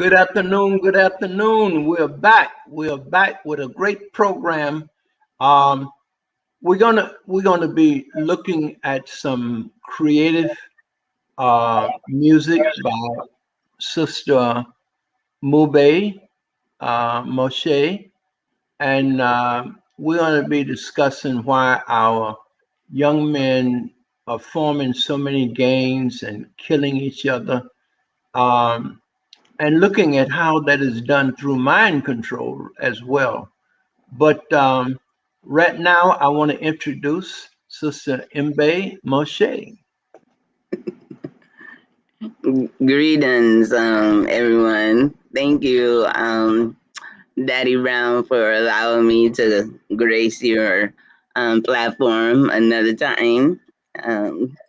Good afternoon. Good afternoon. We're back. We're back with a great program. Um, we're gonna be looking at some creative music by Sister Mube Moshe, and we're gonna be discussing why our young men are forming so many gangs and killing each other. Um, and looking at how that is done through mind control as well. But right now, I want to introduce Sister Mbe Moshe. Greetings, everyone. Thank you, Daddy Brown, for allowing me to grace your platform another time,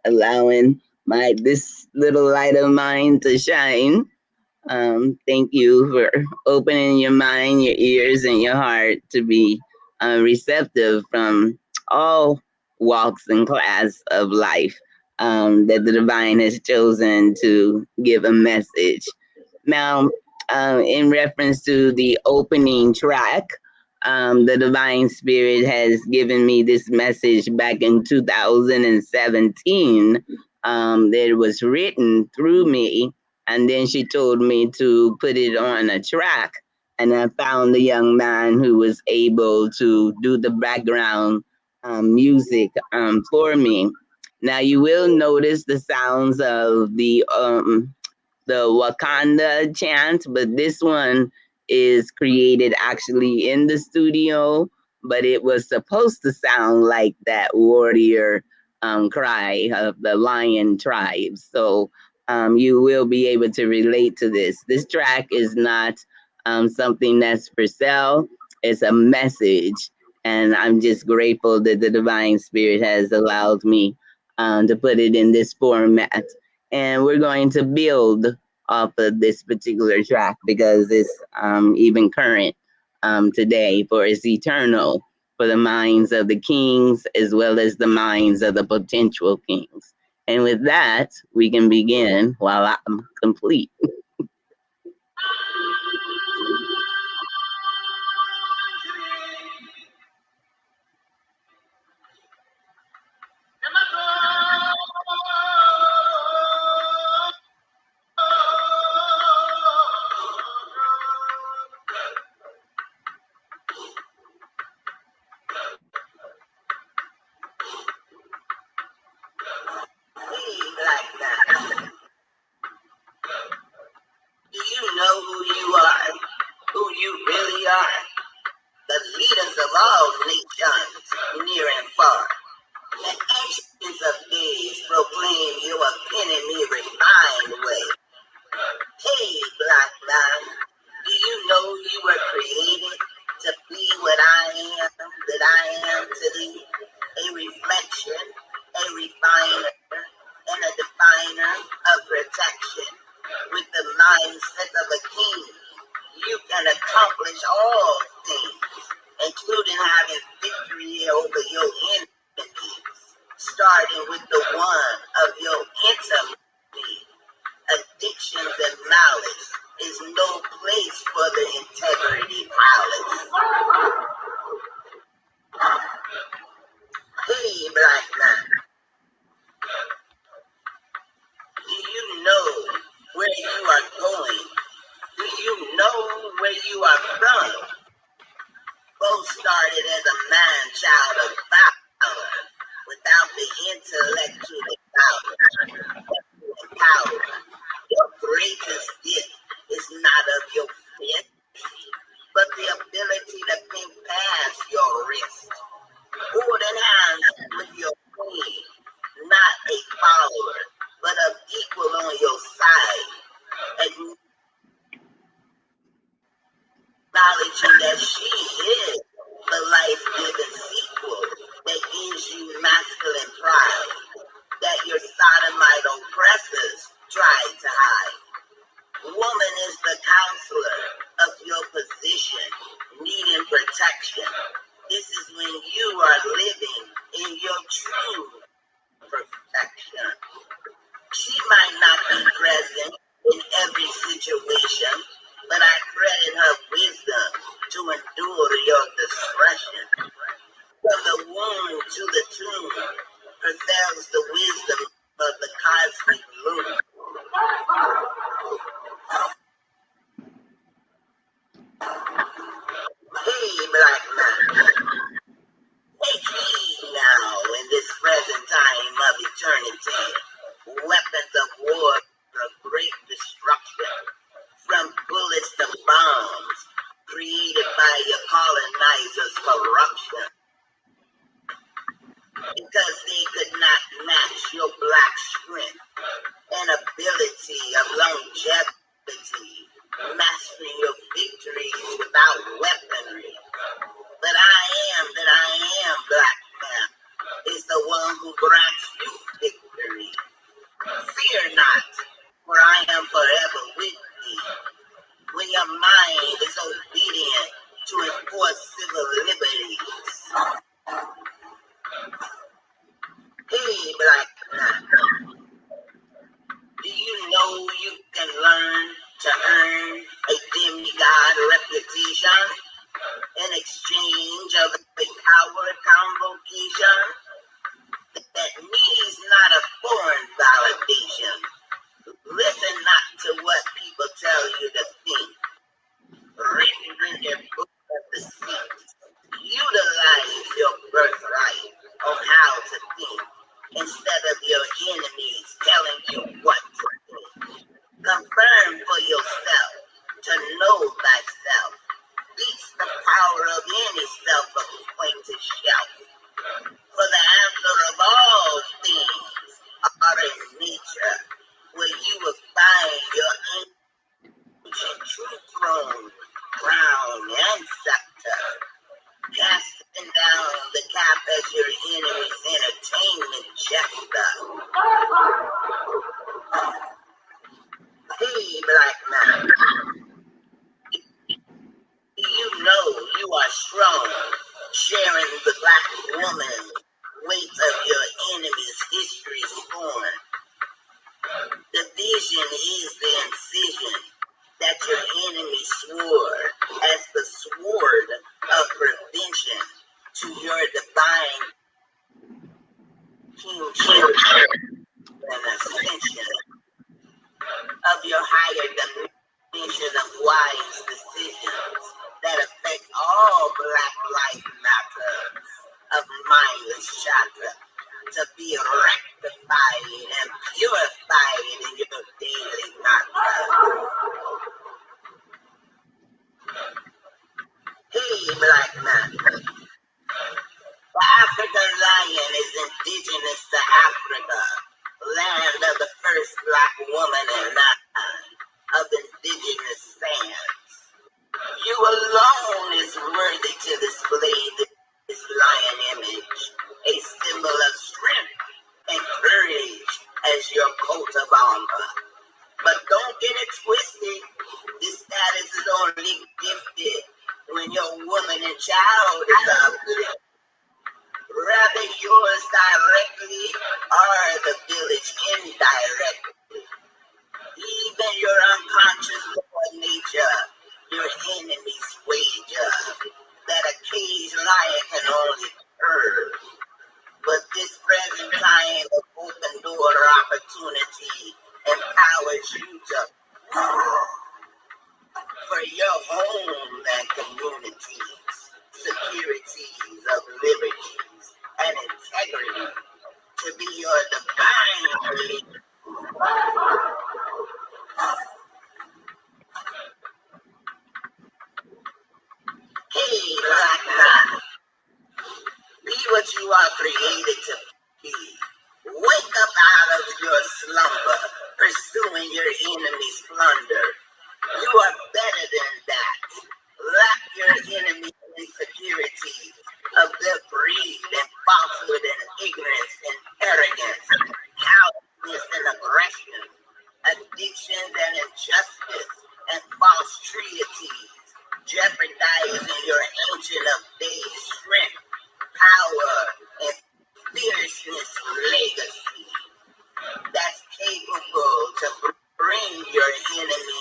allowing my this little light of mine to shine. Thank you for opening your mind, your ears, and your heart to be receptive from all walks and class of life that the divine has chosen to give a message. Now, in reference to the opening track, the divine spirit has given me this message back in 2017 that it was written through me, and then she told me to put it on a track, and I found a young man who was able to do the background music for me. Now you will notice the sounds of the Wakanda chant, but this one is created actually in the studio, but it was supposed to sound like that warrior cry of the lion tribe. So you will be able to relate to this. This track is not something that's for sale, it's a message. And I'm just grateful that the Divine Spirit has allowed me to put it in this format. And we're going to build off of this particular track because it's even current today, for it's eternal for the minds of the kings as well as the minds of the potential kings. And with that, we can begin while I'm complete. Do you know who you are? Who you really are? The leaders of all nations, near and far. The ancients of days proclaim your epitome refined way. Hey, black man, do you know you were created to be what I am, that I am to thee? A reflection, a refiner, and a definer of protection. With the mindset of a king, you can accomplish all things, including having victory over your enemies, starting with the one of your intimacy. Addictions and malice is no place for the integrity palace. Hey, black man, do you know where you are going? Do you know where you are from? Both started as a man-child of power, without the intellectual power. Your greatest gift is not of your fist, but the ability to think past your wrist. Holding hands with your queen, not a follower, but of equal on your side. Acknowledging that she is the life-giving sequel that gives you masculine pride, that your sodomite oppressors tried to hide. Woman is the counselor of your position, needing protection. This is when you are living in your true perfection. She might not be present in every situation, they could not match your black strength and ability of longevity, mastering your victories without weaponry. But I am, black man, is the one who grants you victory. Fear not, for I am forever with thee. When your mind is obedient to enforce civil liberties. Hey, black man, do you know you can learn to earn a demigod reputation in exchange of a power convocation? That needs not a foreign validation. Listen not to what people tell you to think. Written in their book of deceit. Utilize your birthright on how to think instead of your enemies telling you what to think. Confirm for yourself to know thyself beats the power of any self-appointed shelf. For the answer of all things are in nature, where you will find your ancient true throne, crown, and scepter. Casting down the cap as your enemy's entertainment jester. Hey, black man, do you know you are strong, sharing the black woman weight of your enemy's history scorn? The vision is the incision that your enemy swore as the sword of prevention to your divine kingship and ascension of your higher dimension of wise decisions that affect all black life matter of mindless chakra to be rectified and purified in your daily mantra. Hey, black man, the African lion is indigenous to Africa, land of the first black woman and man of indigenous sands. You alone is worthy to display this lion image, a symbol of strength and courage as your coat of armor. But don't get it twisted. This status is only gifted when your woman and child is uplifted. Rather yours directly or the village indirectly. Even your unconscious nature, your enemy's wager, that a caged lion can only curb. But this present time of open door opportunity empowers you to for your home and communities, securities of liberties and integrity to be your divine religion. Hey, black man, be what you are created to be. Wake up out of your slumber, pursuing your enemy's plunder. You are better than that. Lack your enemy's insecurities of their greed and falsehood and ignorance and arrogance, callousness and aggression, addictions and injustice and false treaties, jeopardizing your ancient of days strength, power, and fierceness legacy that's capable to bring your enemy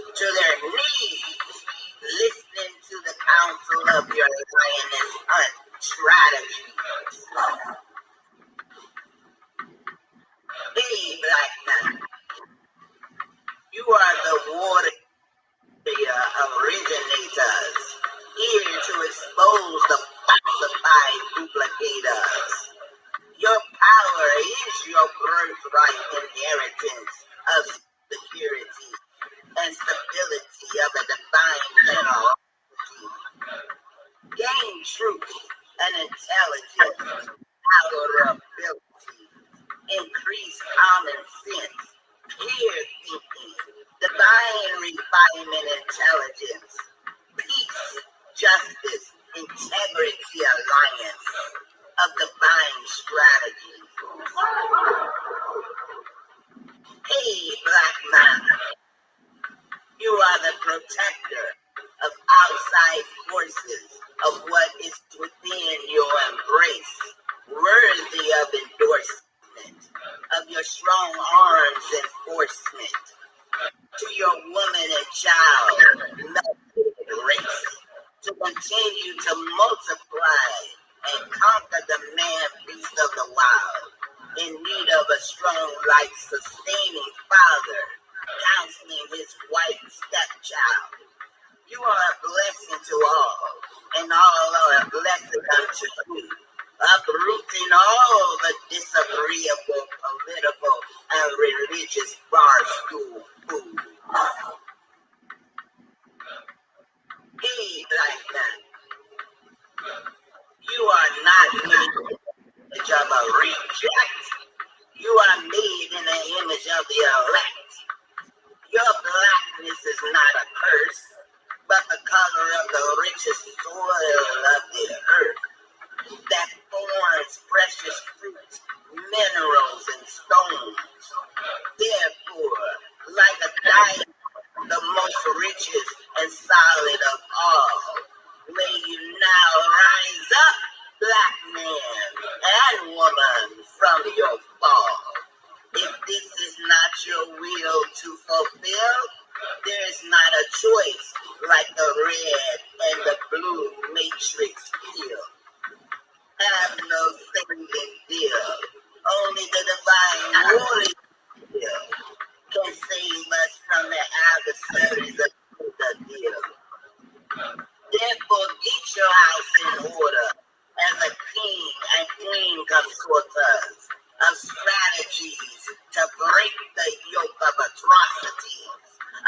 to their knees, listening to the counsel of your lioness hunt strategies. Hey, black man, you are the warrior of originators, here to expose the falsified duplicators. Your power is your birthright inheritance of security and stability of a divine generosity. Gain truth and intelligence, power of ability. refinement, intelligence, peace, justice, integrity, alliance of divine strategy. Hey, black man, you are the protector of outside forces of what is within your embrace, worthy of endorsement, of your strong arms enforcement, to your woman and child, melted race, to continue to multiply and conquer the man beast of the wild, in need of a strong, life-sustaining father, counseling his white stepchild. You are a blessing to all, and all are a blessing unto you, uprooting all the disagreeable political and religious barstool food. Hey, black man, you are not made in the image of a reject. You are made in the image of the elect. Your blackness is not a curse, but the color of the richest soil of the earth that forms precious fruits, minerals, and stones. Therefore, like a diamond, the most richest and solid of all, may you now rise up, black man and woman, from your fall. If this is not your will to fulfill, there is not a choice like the red and the blue matrix field. Have no saving deal. Only the divine warrior can save us from the adversaries of the deal. Therefore, get your house in order as a king and queen consorters of strategies to break the yoke of atrocities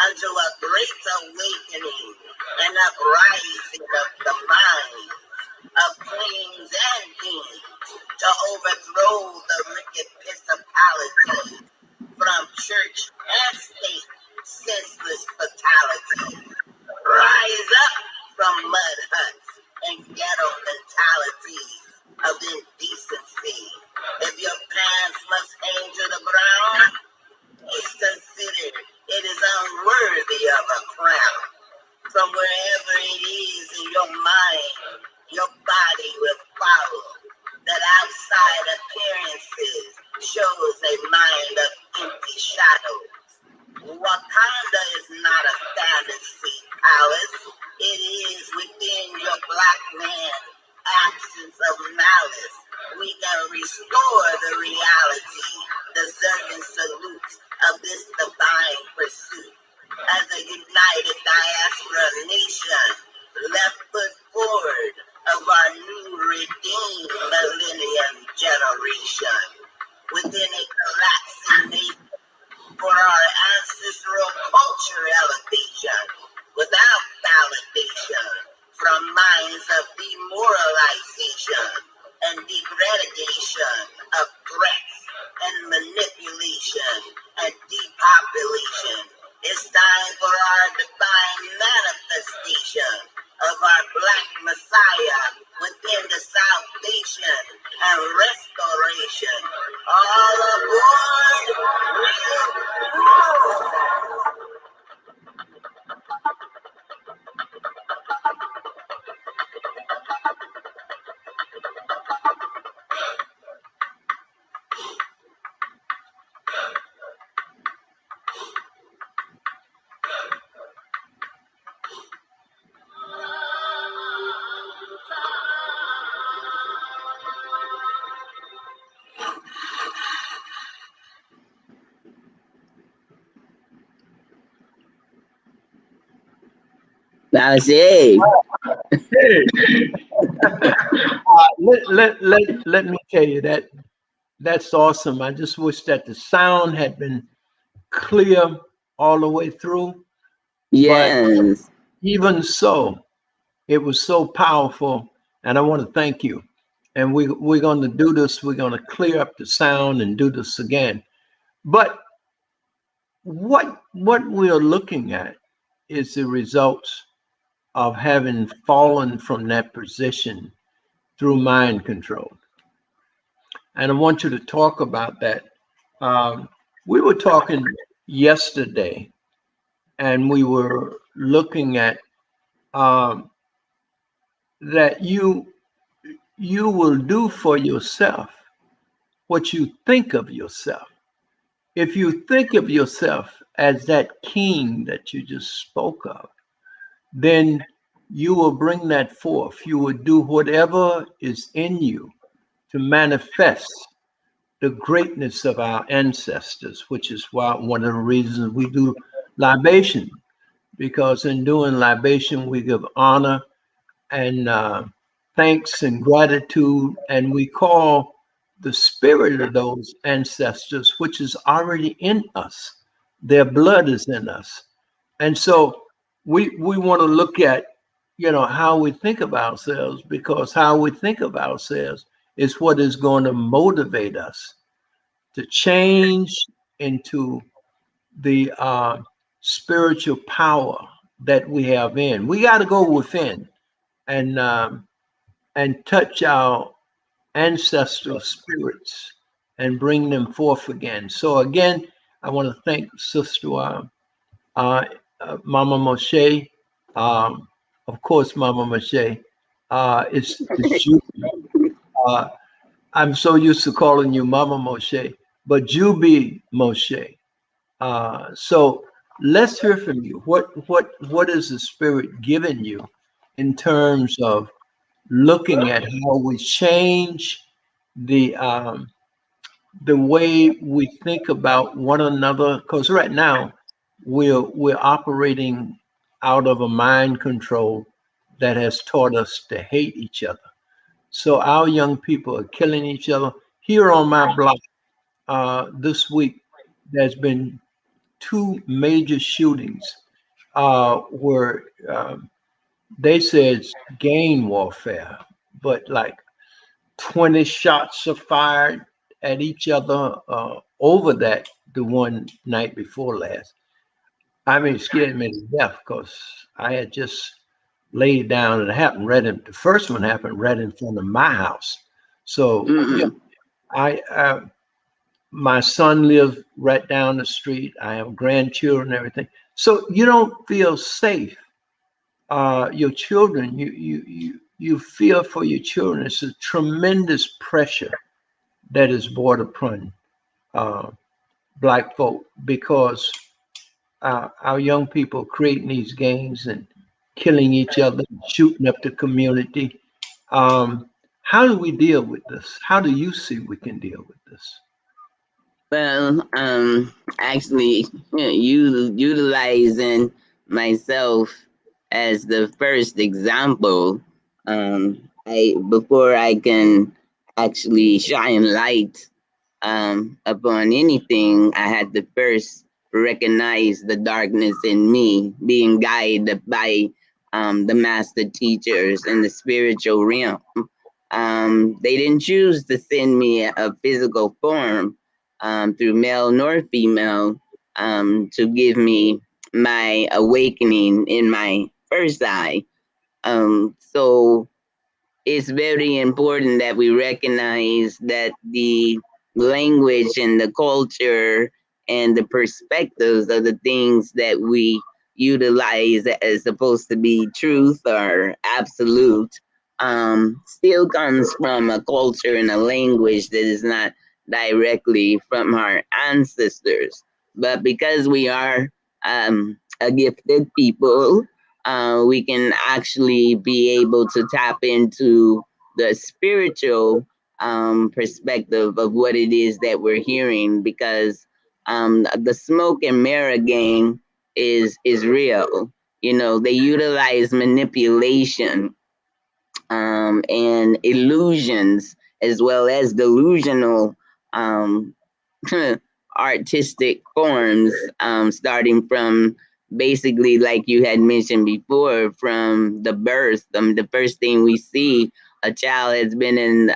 unto a great awakening and uprising of the mind of queens and kings to overthrow the wicked principalities from church and state senseless fatality. Rise up from mud huts and ghetto mentalities of indecency. If your pants must hang to the ground, it's considered it is unworthy of a crown. From wherever it is in your mind, your body will follow. That outside appearances shows a mind of empty shadows. Wakanda is not a fantasy palace. It is within your black man absence of malice. We can restore the reality, deserving salute of this divine pursuit. As a united diaspora nation, left foot forward of our new redeemed millennium generation, within a collapsing nation for our ancestral culture elevation, without validation from minds of demoralization and degradation of threats and manipulation and depopulation. It's time for our divine manifestation of our black messiah within the salvation and restoration. All aboard! That's it. Hey, let me tell you that's awesome. I just wish that the sound had been clear all the way through, but Yes. even so, it was so powerful, and I want to thank you. And we're going to do this. We're going to clear up the sound and do this again. But what we're looking at is the results of having fallen from that position through mind control. And I want you to talk about that. Um, we were talking yesterday, and we were looking at um, that you will do for yourself what you think of yourself. If you think of yourself as that king that you just spoke of, then you will bring that forth. You will do whatever is in you to manifest the greatness of our ancestors, which is why one of the reasons we do libation, because in doing libation, we give honor and thanks and gratitude, and we call the spirit of those ancestors, which is already in us. Their blood is in us, and so we want to look at how we think of ourselves, because how we think of ourselves is what is going to motivate us to change into the spiritual power that we have in. We got to go within and touch our ancestral spirits and bring them forth again. So again, I want to thank Sister uh, Mama Moshe. Um, of course, Mama Moshe. It's you. Uh, I'm so used to calling you Mama Moshe, but you be Moshe. So let's hear from you. What is the Spirit giving you in terms of looking at how we change the way we think about one another? Because right now we're operating out of a mind control that has taught us to hate each other. So our young people are killing each other. Here on my block, this week, there's been two major shootings where they said it's gang warfare, but like 20 shots are fired at each other over that the one night before last. I mean, it scared me to death because I had just laid down and it happened the first one happened right in front of my house. So yeah, Mm-mm. I my son lives right down the street. I have grandchildren and everything. So you don't feel safe. Your children, you feel for your children. It's a tremendous pressure that is brought upon uh, black folk because our young people creating these gangs and killing each other, shooting up the community. Um, how do we deal with this? How do you see we can deal with this? Well, actually, utilizing myself as the first example, I before I can actually shine light upon anything, I had to first recognize the darkness in me, being guided by the master teachers in the spiritual realm. They didn't choose to send me a physical form through male nor female to give me my awakening in my first eye. So it's very important that we recognize that the language and the culture and the perspectives of the things that we utilize as supposed to be truth or absolute still comes from a culture and a language that is not directly from our ancestors. But because we are a gifted people, we can actually be able to tap into the spiritual perspective of what it is that we're hearing, because the smoke and mirror gang is real. You know, they utilize manipulation and illusions as well as delusional um, artistic forms, starting from basically, like you had mentioned before, from the birth. The first thing we see, a child has been in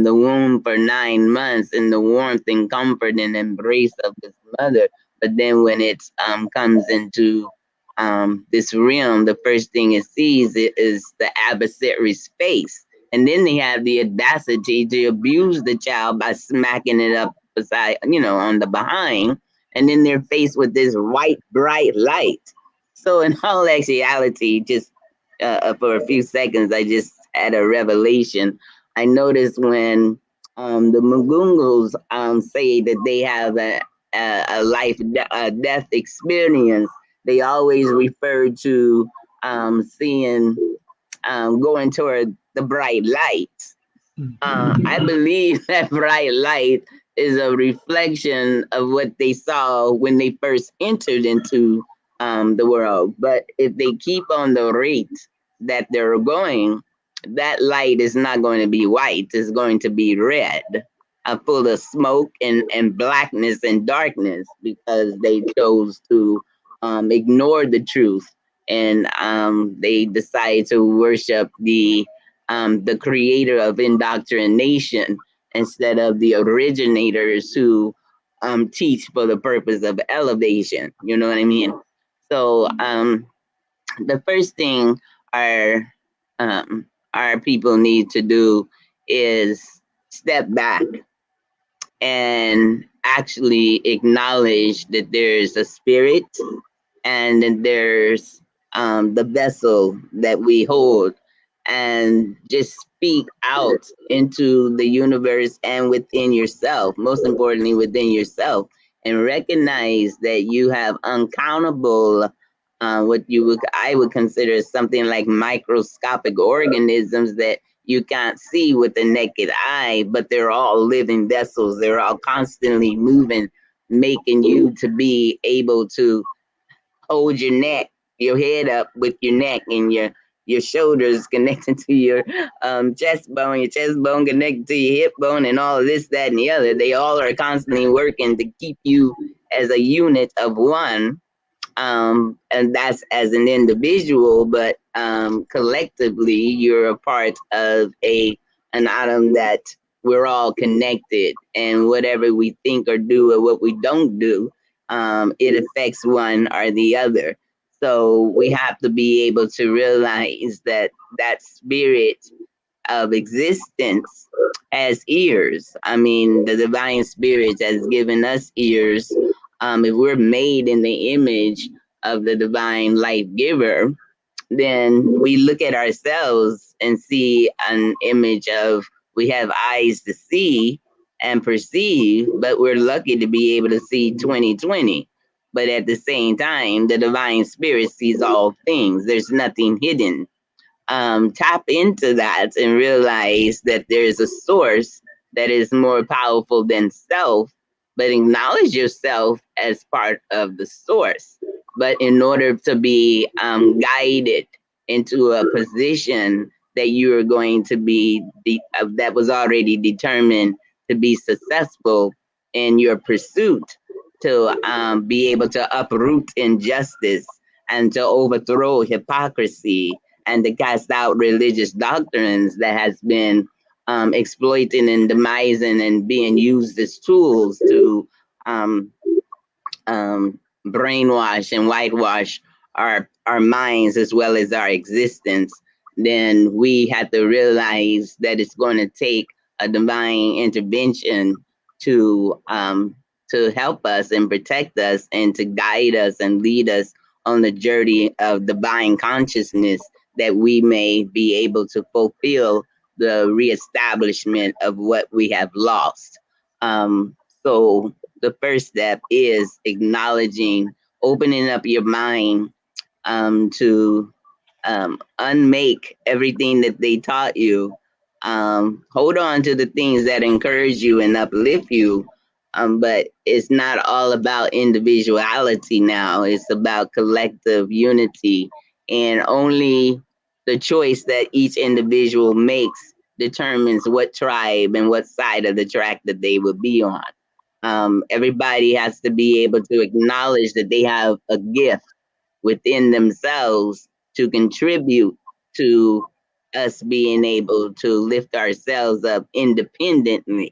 the womb for 9 months in the warmth and comfort and embrace of his mother. But then when it comes into this realm, the first thing it sees is the adversary's face. And then they have the audacity to abuse the child by smacking it up beside, on the behind. And then they're faced with this white, bright light. So, in all actuality, just for a few seconds, I just had a revelation. I noticed when the Mugungos say that they have a death experience, they always refer to seeing going toward the bright light. I believe that bright light is a reflection of what they saw when they first entered into the world. But if they keep on the rate that they're going, that light is not going to be white, it's going to be red, full of smoke and blackness and darkness because they chose to ignore the truth and they decide to worship the creator of indoctrination instead of the originators who teach for the purpose of elevation. You know what I mean? So the first thing our our people need to do is step back and actually acknowledge that there's a spirit and then there's the vessel that we hold, and just speak out into the universe and within yourself, most importantly within yourself, and recognize that you have uncountable what I would consider something like microscopic organisms that you can't see with the naked eye, but they're all living vessels. They're all constantly moving, making you to be able to hold your neck, your head up with your neck, and your shoulders connected to your chest bone connected to your hip bone, and all of this, that, and the other. They all are constantly working to keep you as a unit of one, and that's as an individual, but collectively you're a part of an atom that we're all connected, and whatever we think or do or what we don't do, it affects one or the other. So we have to be able to realize that that spirit of existence has ears. I mean, the divine spirit has given us ears. If we're made in the image of the divine life giver, then we look at ourselves and see an image of we have eyes to see and perceive, but we're lucky to be able to see 2020. But at the same time, the divine spirit sees all things. There's nothing hidden. Tap into that and realize that there's a source that is more powerful than self, but acknowledge yourself as part of the source. But in order to be guided into a position that you are going to that was already determined to be successful in your pursuit, to be able to uproot injustice and to overthrow hypocrisy and to cast out religious doctrines that has been exploiting and demising and being used as tools to um, brainwash and whitewash our minds as well as our existence, then we have to realize that it's going to take a divine intervention to help us and protect us and to guide us and lead us on the journey of divine consciousness, that we may be able to fulfill the reestablishment of what we have lost. So the first step is acknowledging, opening up your mind to unmake everything that they taught you. Hold on to the things that encourage you and uplift you. But it's not all about individuality now. It's about collective unity. And only the choice that each individual makes determines what tribe and what side of the track that they will be on. Everybody has to be able to acknowledge that they have a gift within themselves to contribute to us being able to lift ourselves up independently,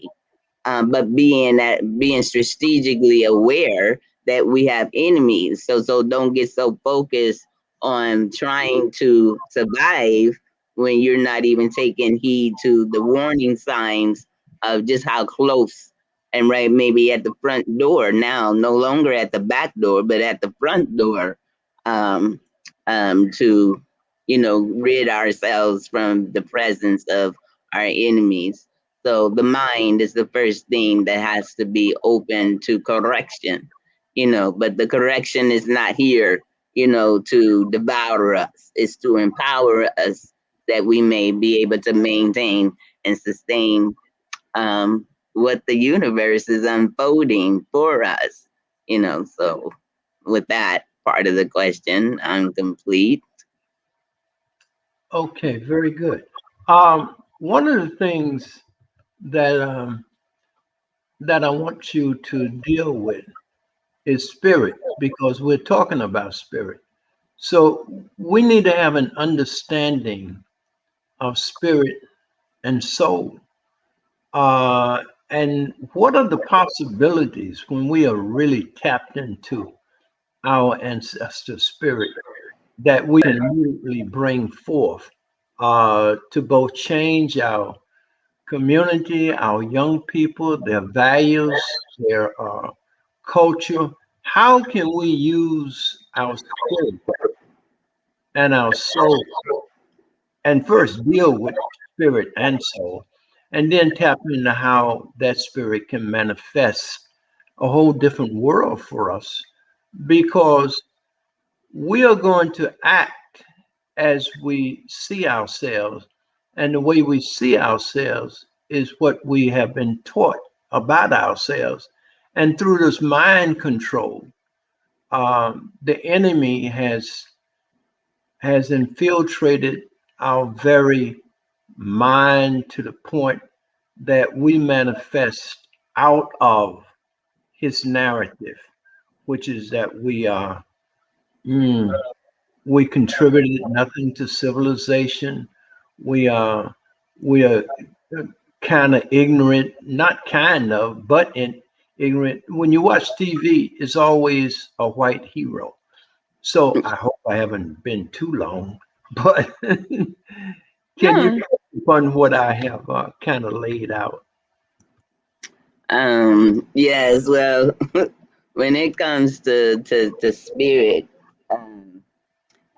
but being strategically aware that we have enemies. So don't get so focused on trying to survive when you're not even taking heed to the warning signs of just how close and right maybe at the front door now, no longer at the back door, but at the front door, um, to rid ourselves from the presence of our enemies. So the mind is the first thing that has to be open to correction, but the correction is not here, to devour us. It's to empower us that we may be able to maintain and sustain what the universe is unfolding for us, So with that part of the question, I'm complete. Okay, very good. One of the things that that I want you to deal with is spirit, because we're talking about spirit. So we need to have an understanding of spirit and soul. And what are the possibilities when we are really tapped into our ancestor spirit that we can immediately bring forth to both change our community, our young people, their values, their culture? How can we use our spirit and our soul and first deal with spirit and soul, and then tap into how that spirit can manifest a whole different world for us? Because we are going to act as we see ourselves, and the way we see ourselves is what we have been taught about ourselves. And through this mind control, the enemy has infiltrated our very mind to the point that we manifest out of his narrative, which is that mm, we contributed nothing to civilization. We are we are kind of ignorant, not kind of, but ignorant. When you watch TV, it's always a white hero. So I hope I haven't been too long, but can you No. touch upon what I have kind of laid out? Yes, well, when it comes to spirit, um,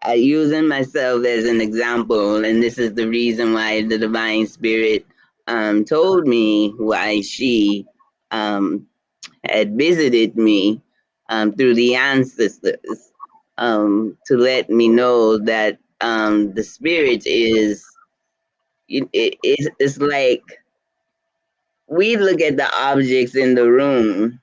I using myself as an example, and this is the reason why the divine spirit told me why she um had visited me through the ancestors, to let me know that the spirit is it's like we look at the objects in the room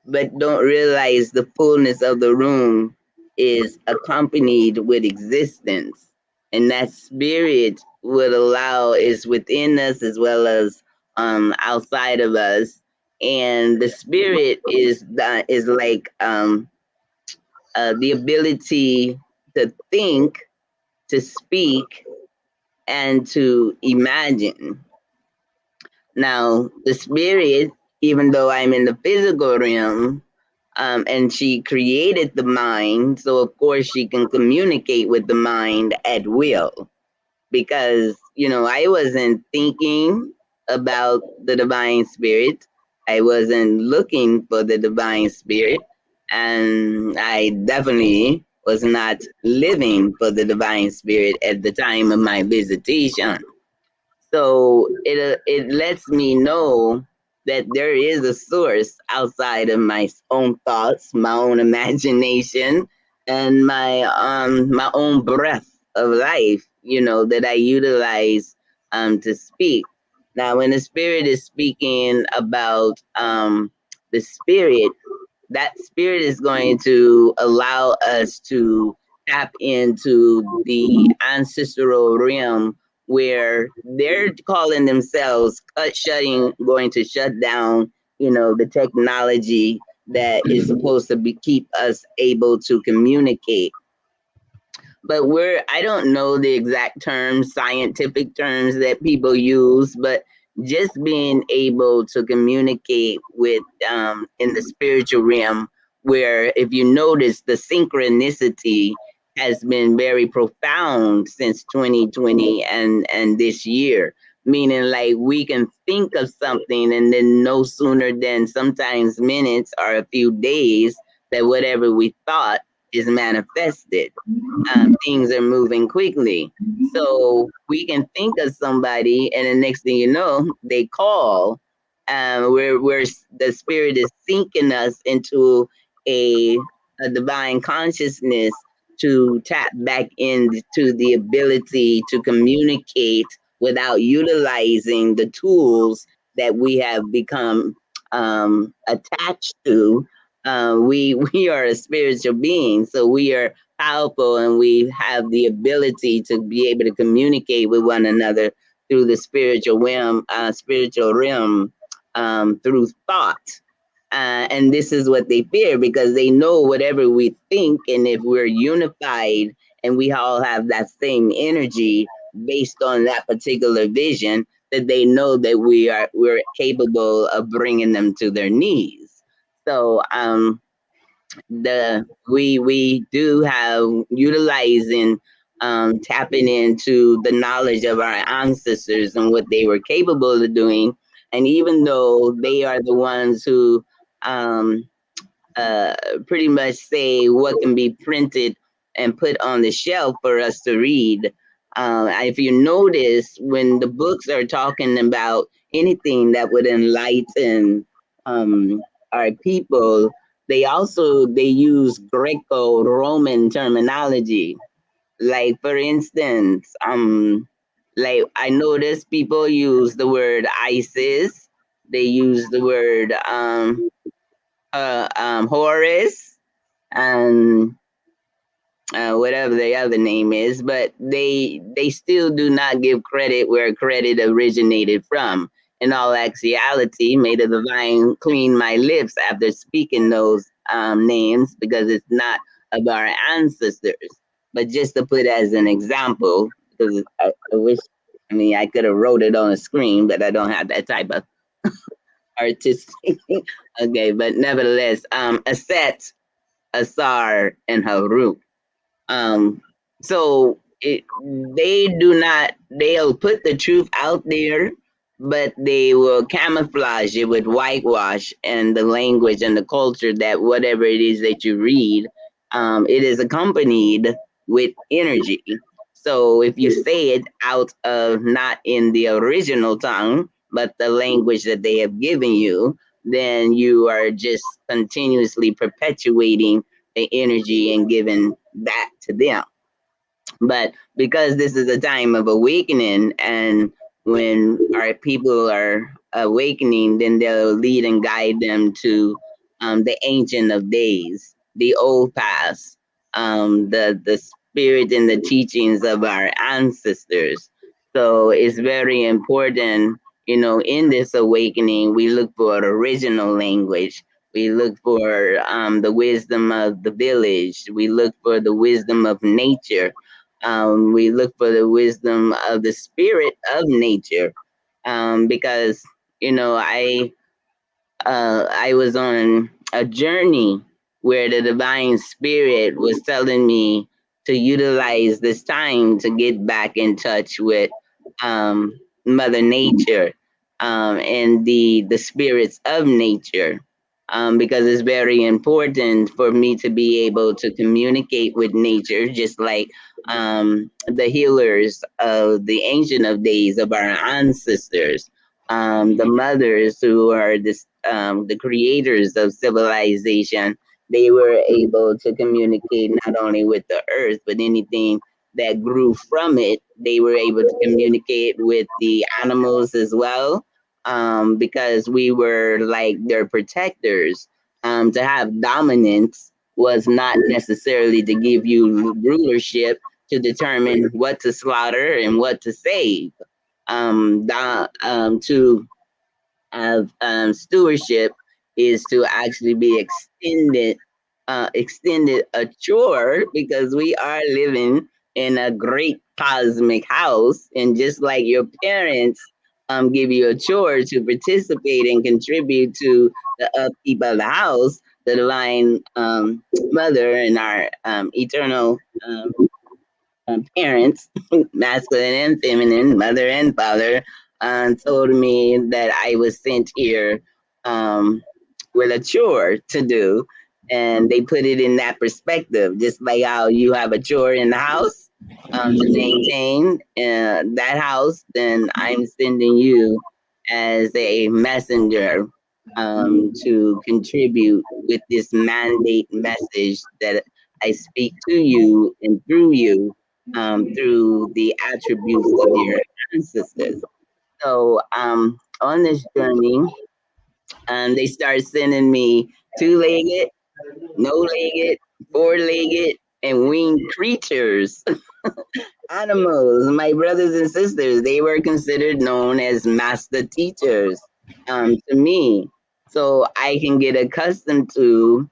but don't realize the fullness of the room is accompanied with existence. And that spirit would allow is within us as well as outside of us. And the spirit is like the ability to think, to speak, and to imagine. Now, the spirit, even though I'm in the physical realm, and she created the mind, so of course she can communicate with the mind at will. Because, I wasn't thinking about the divine spirit, I wasn't looking for the divine spirit, and I definitely was not living for the divine spirit at the time of my visitation. So it lets me know that there is a source outside of my own thoughts, my own imagination, and my own breath of life, that I utilize to speak. Now, when the spirit is speaking about the spirit, that spirit is going to allow us to tap into the ancestral realm where they're calling themselves going to shut down, the technology that is supposed to keep us able to communicate. But I don't know the exact terms, scientific terms that people use, but just being able to communicate with in the spiritual realm where if you notice the synchronicity has been very profound since 2020 and this year, meaning like we can think of something and then no sooner than sometimes minutes or a few days that whatever we thought is manifested. Things are moving quickly. So we can think of somebody, and the next thing you know, they call. Where the spirit is sinking us into a, a divine consciousness to tap back into the ability to communicate without utilizing the tools that we have become attached to. We are a spiritual being, so we are powerful and we have the ability to be able to communicate with one another through the spiritual realm, through thought. And this is what they fear because they know whatever we think, and if we're unified and we all have that same energy based on that particular vision, that they know that we're capable of bringing them to their knees. So we do have utilizing tapping into the knowledge of our ancestors and what they were capable of doing, and even though they are the ones who um, uh, pretty much say what can be printed and put on the shelf for us to read. If you notice, when the books are talking about anything that would enlighten our people, they use Greco-Roman terminology. Like for instance, like I notice people use the word ISIS. They use the word Horus and whatever the other name is, but they still do not give credit where credit originated from. In all actuality, may the divine clean my lips after speaking those names because it's not of our ancestors. But just to put as an example, because I wish, I mean, I could have wrote it on a screen, but I don't have that type of artistic. Okay, but nevertheless, Aset, Asar, and Harut. Um, so they do not, they'll put the truth out there, but they will camouflage it with whitewash and the language and the culture that whatever it is that you read, it is accompanied with energy. So if you say it out of not in the original tongue, but the language that they have given you, then you are just continuously perpetuating the energy and giving that to them. But because this is a time of awakening, and when our people are awakening, then they'll lead and guide them to the ancient of days, the old past, the spirit and the teachings of our ancestors. So it's very important, you know, in this awakening, we look for original language. We look for the wisdom of the village. We look for the wisdom of nature. We look for the wisdom of the spirit of nature, because you know I was on a journey where the divine spirit was telling me to utilize this time to get back in touch with Mother Nature, and the spirits of nature, because it's very important for me to be able to communicate with nature, just like the healers of the ancient of days of our ancestors, the mothers who are the creators of civilization. They were able to communicate not only with the earth, but anything that grew from it. They were able to communicate with the animals as well, because we were like their protectors. To have dominance was not necessarily to give you rulership to determine what to slaughter and what to save. To have stewardship is to actually be extended a chore, because we are living in a great cosmic house, and just like your parents give you a chore to participate and contribute to the upkeep of the house, the divine mother and our eternal parents, masculine and feminine, mother and father, told me that I was sent here um, with a chore to do. And they put it in that perspective, just like how you have a chore in the house to maintain that house, then I'm sending you as a messenger to contribute with this mandate message that I speak to you and through you through the attributes of your ancestors. So on this journey, they start sending me two-legged, no-legged, four-legged, and winged creatures, animals. My brothers and sisters, they were considered known as master teachers to me. So I can get accustomed to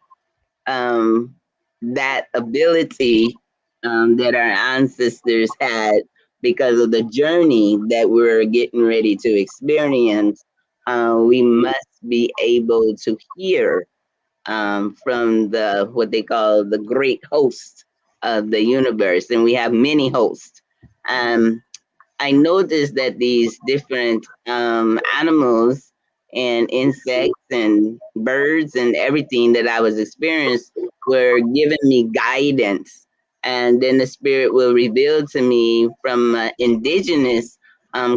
um, that ability that our ancestors had because of the journey that we're getting ready to experience. We must be able to hear from the what they call the great host of the universe, and we have many hosts. Um, I noticed that these different animals and insects and birds and everything that I was experiencing were giving me guidance. And then the spirit will reveal to me from indigenous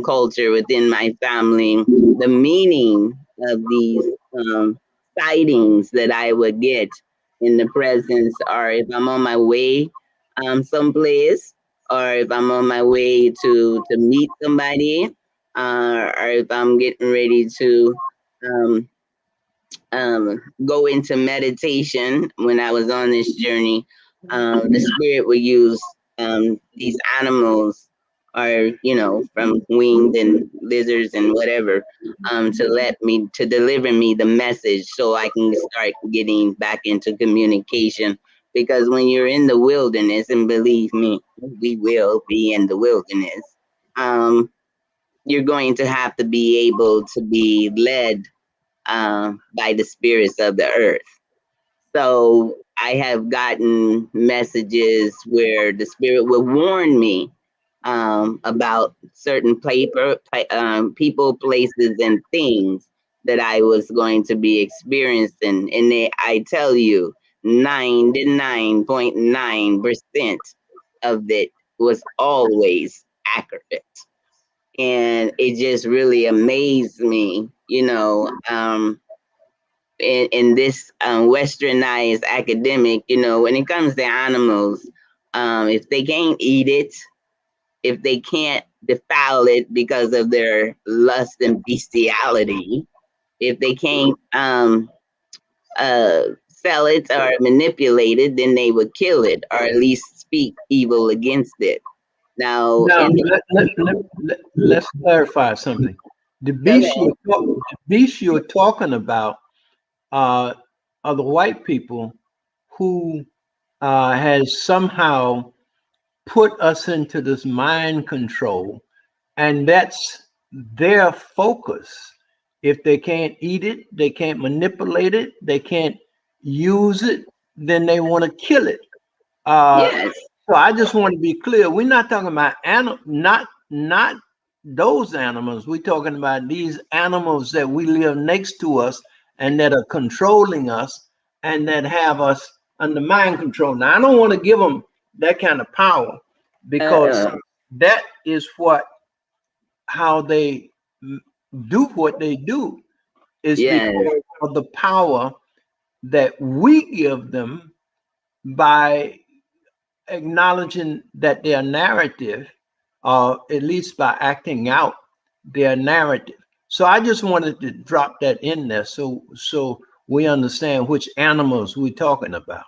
culture within my family the meaning of these sightings that I would get in the presence, or if I'm on my way someplace, or if I'm on my way to meet somebody, or if I'm getting ready to um, go into meditation. When I was on this journey, the spirit would use these animals, or from winged and lizards and whatever, to deliver me the message, so I can start getting back into communication. Because when you're in the wilderness, and believe me, we will be in the wilderness, um, you're going to have to be able to be led by the spirits of the earth. So I have gotten messages where the spirit will warn me about certain people, places, and things that I was going to be experiencing. And I tell you, 99.9% of it was always accurate. And it just really amazed me, in this westernized academic, when it comes to animals, if they can't eat it, if they can't defile it because of their lust and bestiality, if they can't sell it or manipulate it, then they would kill it, or at least speak evil against it. Now, Now, in the let's clarify something. The beast okay, the beast you're talking about uh, are the white people who has somehow put us into this mind control, and that's their focus. If they can't eat it, they can't manipulate it, they can't use it, then they want to kill it. Uh, yes, so I just want to be clear. We're not talking about not those animals. We're talking about these animals that we live next to us and that are controlling us and that have us under mind control. Now I don't want to give them that kind of power because uh-uh. that is what how they do what they do is Yes. because of the power that we give them by acknowledging that their narrative, or at least by acting out their narrative. So I just wanted to drop that in there so we understand which animals we're talking about.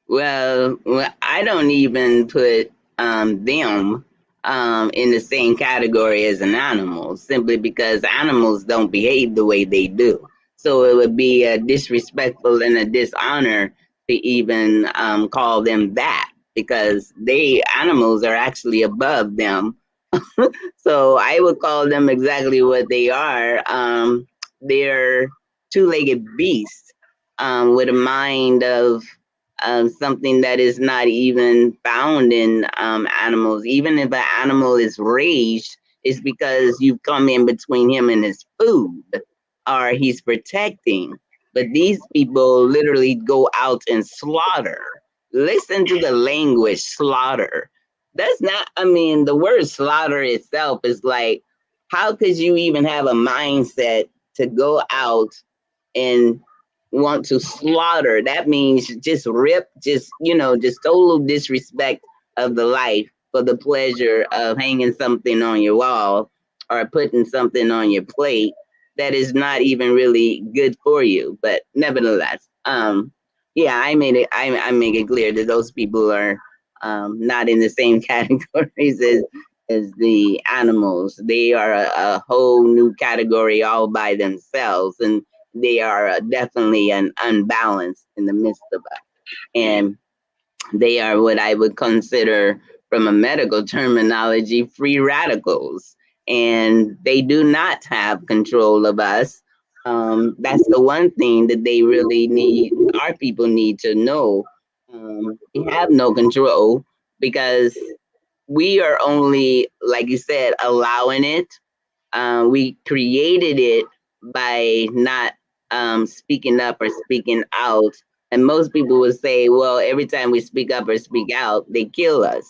Well, I don't even put them in the same category as an animal, simply because animals don't behave the way they do. So it would be a disrespectful and a dishonor to even call them that, because they animals are actually above them. So I would call them exactly what they are. They're two-legged beasts, with a mind of something that is not even found in animals. Even if an animal is raised, it's because you've come in between him and his food, or he's protecting. But these people literally go out and slaughter. Listen to the language, slaughter. That's not, I mean, the word slaughter itself is like, how could you even have a mindset to go out and want to slaughter? That means just rip, just, just total disrespect of the life for the pleasure of hanging something on your wall or putting something on your plate that is not even really good for you. But nevertheless, yeah, I make it clear that those people are not in the same categories as the animals. They are a whole new category all by themselves, and they are definitely an unbalanced in the midst of us. And they are what I would consider, from a medical terminology, free radicals. And they do not have control of us. That's the one thing that they really need, our people need to know. They have no control because we are only, like you said, allowing it. We created it by not speaking up or speaking out. And most people would say, well, every time we speak up or speak out, they kill us.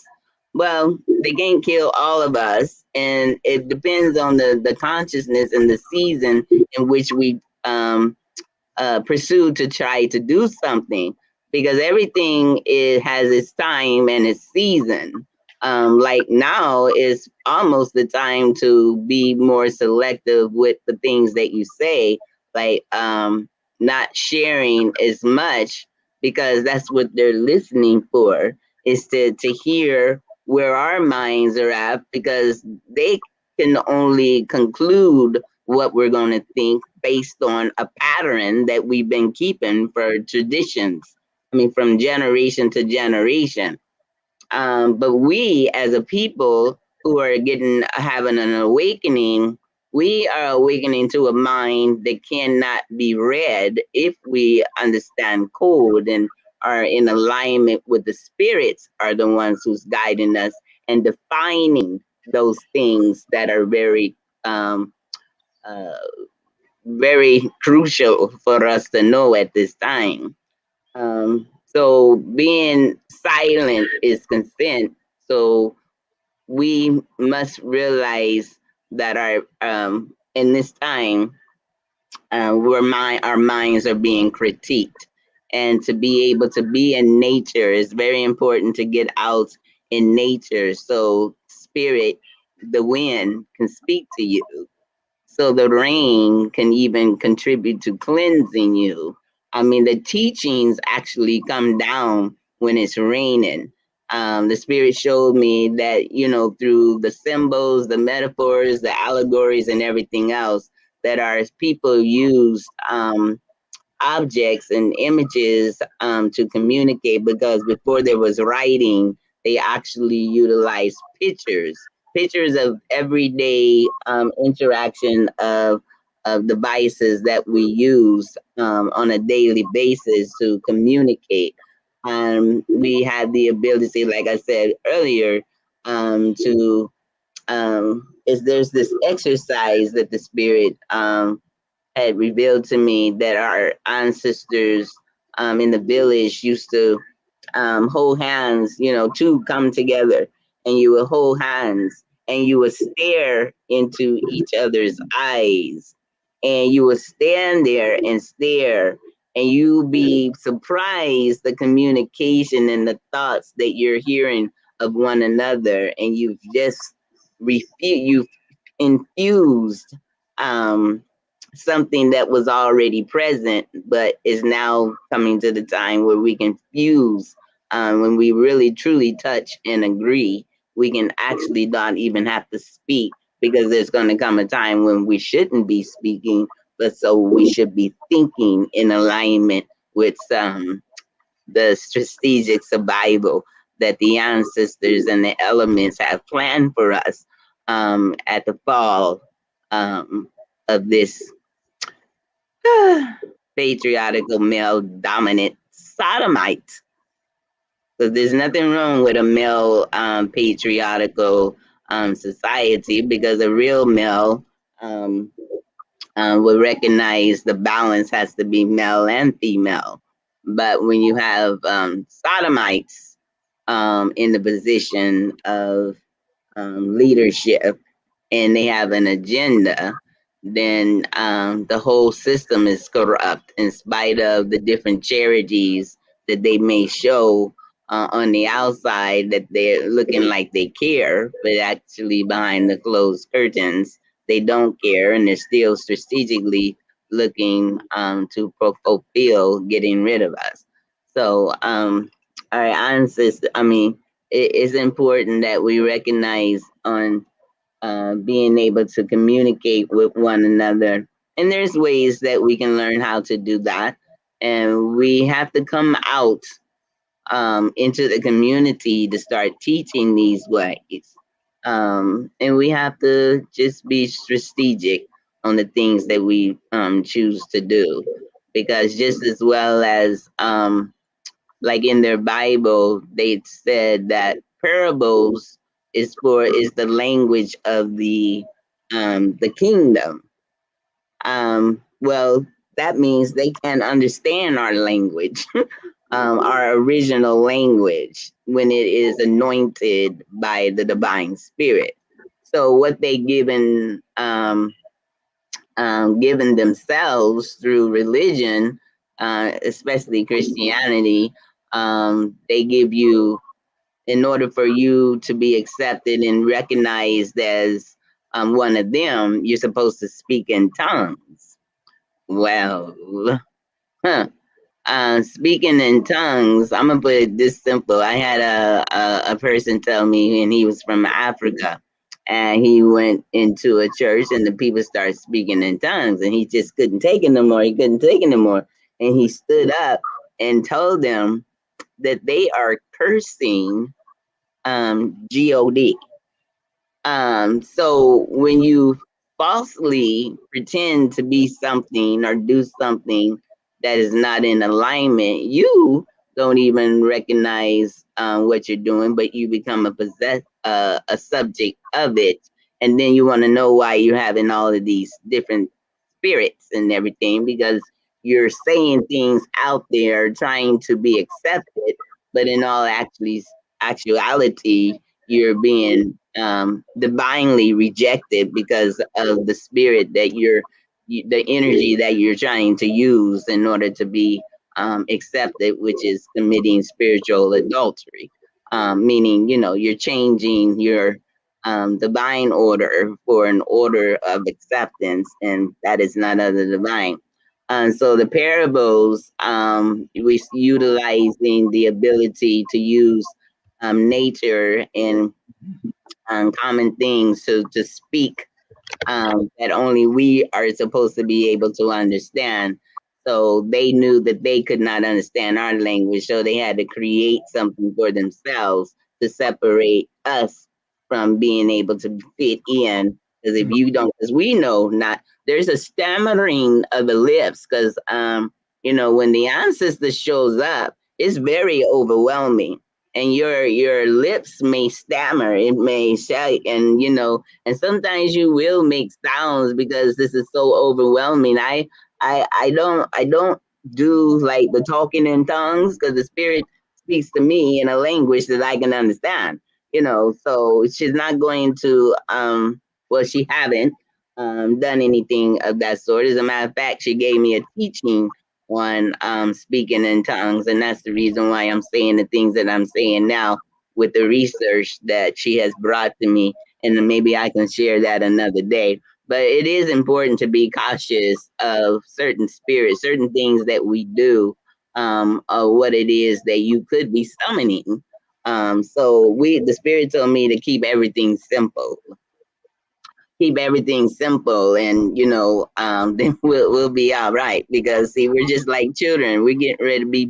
Well, they can't kill all of us. And it depends on the consciousness and the season in which we pursue to try to do something, because everything has its time and its season. Like now is almost the time to be more selective with the things that you say, like not sharing as much, because that's what they're listening for, is to hear where our minds are at, because they can only conclude what we're going to think based on a pattern that we've been keeping for traditions. I mean, from generation to generation. But we, as a people who are having an awakening, we are awakening to a mind that cannot be read if we understand code and are in alignment with the spirits, are the ones who's guiding us and defining those things that are um, uh, very crucial for us to know at this time. So being silent is consent. So we must realize that our in this time, our minds are being critiqued, and to be able to be in nature is very important, to get out in nature so spirit, the wind, can speak to you, so the rain can even contribute to cleansing you. I mean, the teachings actually come down when it's raining. The spirit showed me that, through the symbols, the metaphors, the allegories, and everything else, that our people used objects and images to communicate, because before there was writing, they actually utilized pictures of everyday interaction of devices that we use on a daily basis to communicate. We had the ability, like I said earlier, to is there's this exercise that the spirit had revealed to me, that our ancestors in the village used to hold hands, two come together, and you would hold hands and you would stare into each other's eyes, and you would stand there and stare, and you be surprised the communication and the thoughts that you're hearing of one another, and you've infused something that was already present, but is now coming to the time where we can fuse. When we really truly touch and agree, we can actually not even have to speak, because there's going to come a time when we shouldn't be speaking, but so we should be thinking in alignment with the strategic survival that the ancestors and the elements have planned for us at the fall um, of this patriarchal male dominant sodomite. So there's nothing wrong with a male patriarchal society, because a real male um, will recognize the balance has to be male and female. But when you have sodomites in the position of leadership, and they have an agenda, then the whole system is corrupt, in spite of the different charities that they may show on the outside that they're looking like they care, but actually behind the closed curtains, they don't care, and they're still strategically looking to fulfill getting rid of us. So, our ancestors, I mean, it is important that we recognize on being able to communicate with one another. And there's ways that we can learn how to do that. And we have to come out into the community to start teaching these ways. And we have to just be strategic on the things that we choose to do. Because just as well as like in their Bible, they said that parables is the language of the kingdom. Well, that means they can understand our language, our original language, when it is anointed by the divine spirit. So what they given themselves through religion, especially Christianity, they give you, in order for you to be accepted and recognized as one of them, you're supposed to speak in tongues. Well, huh. Speaking in tongues, I'm gonna put it this simple. I had a person tell me, and he was from Africa, and he went into a church, and the people started speaking in tongues, and he just couldn't take it no more. He couldn't take it no more, and he stood up and told them that they are cursing God. So when you falsely pretend to be something or do something that is not in alignment, you don't even recognize what you're doing, but you become a subject of it, and then you want to know why you're having all of these different spirits and everything, because you're saying things out there trying to be accepted, but in all actuality, you're being divinely rejected because of the spirit that the energy that you're trying to use in order to be accepted, which is committing spiritual adultery. Meaning, you're changing your divine order for an order of acceptance, and that is not of the divine. So the parables, we utilizing the ability to use nature and common things to speak that only we are supposed to be able to understand. So they knew that they could not understand our language, so they had to create something for themselves to separate us from being able to fit in. Because if you don't, because we know not, there's a stammering of the lips. Because when the ancestor shows up, it's very overwhelming, and your lips may stammer, it may shake, and sometimes you will make sounds because this is so overwhelming. I don't do like the talking in tongues, because the spirit speaks to me in a language that I can understand. So she's not going to well, she haven't done anything of that sort. As a matter of fact, she gave me a teaching on speaking in tongues, and that's the reason why I'm saying the things that I'm saying now with the research that she has brought to me, and then maybe I can share that another day. But it is important to be cautious of certain spirits, certain things that we do, of what it is that you could be summoning. So the spirit told me to keep everything simple, and then we'll be all right, because see, we're just like children. We're getting ready to be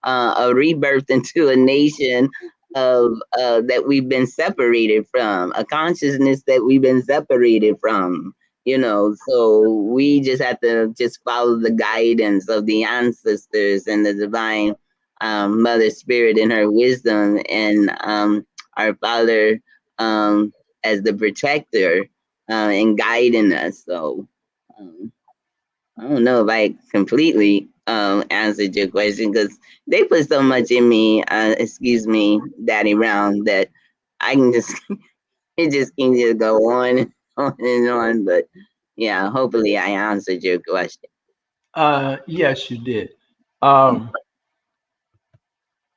a rebirth into a nation of that we've been separated from, a consciousness that we've been separated from. So we just have to just follow the guidance of the ancestors and the divine mother spirit and her wisdom, and our father um, as the protector and guiding us. So um, I don't know if I completely answered your question, because they put so much in me, excuse me, Daddy Brown, that I can just it just can just go on and on and on. But yeah, hopefully I answered your question. Yes, you did. Um,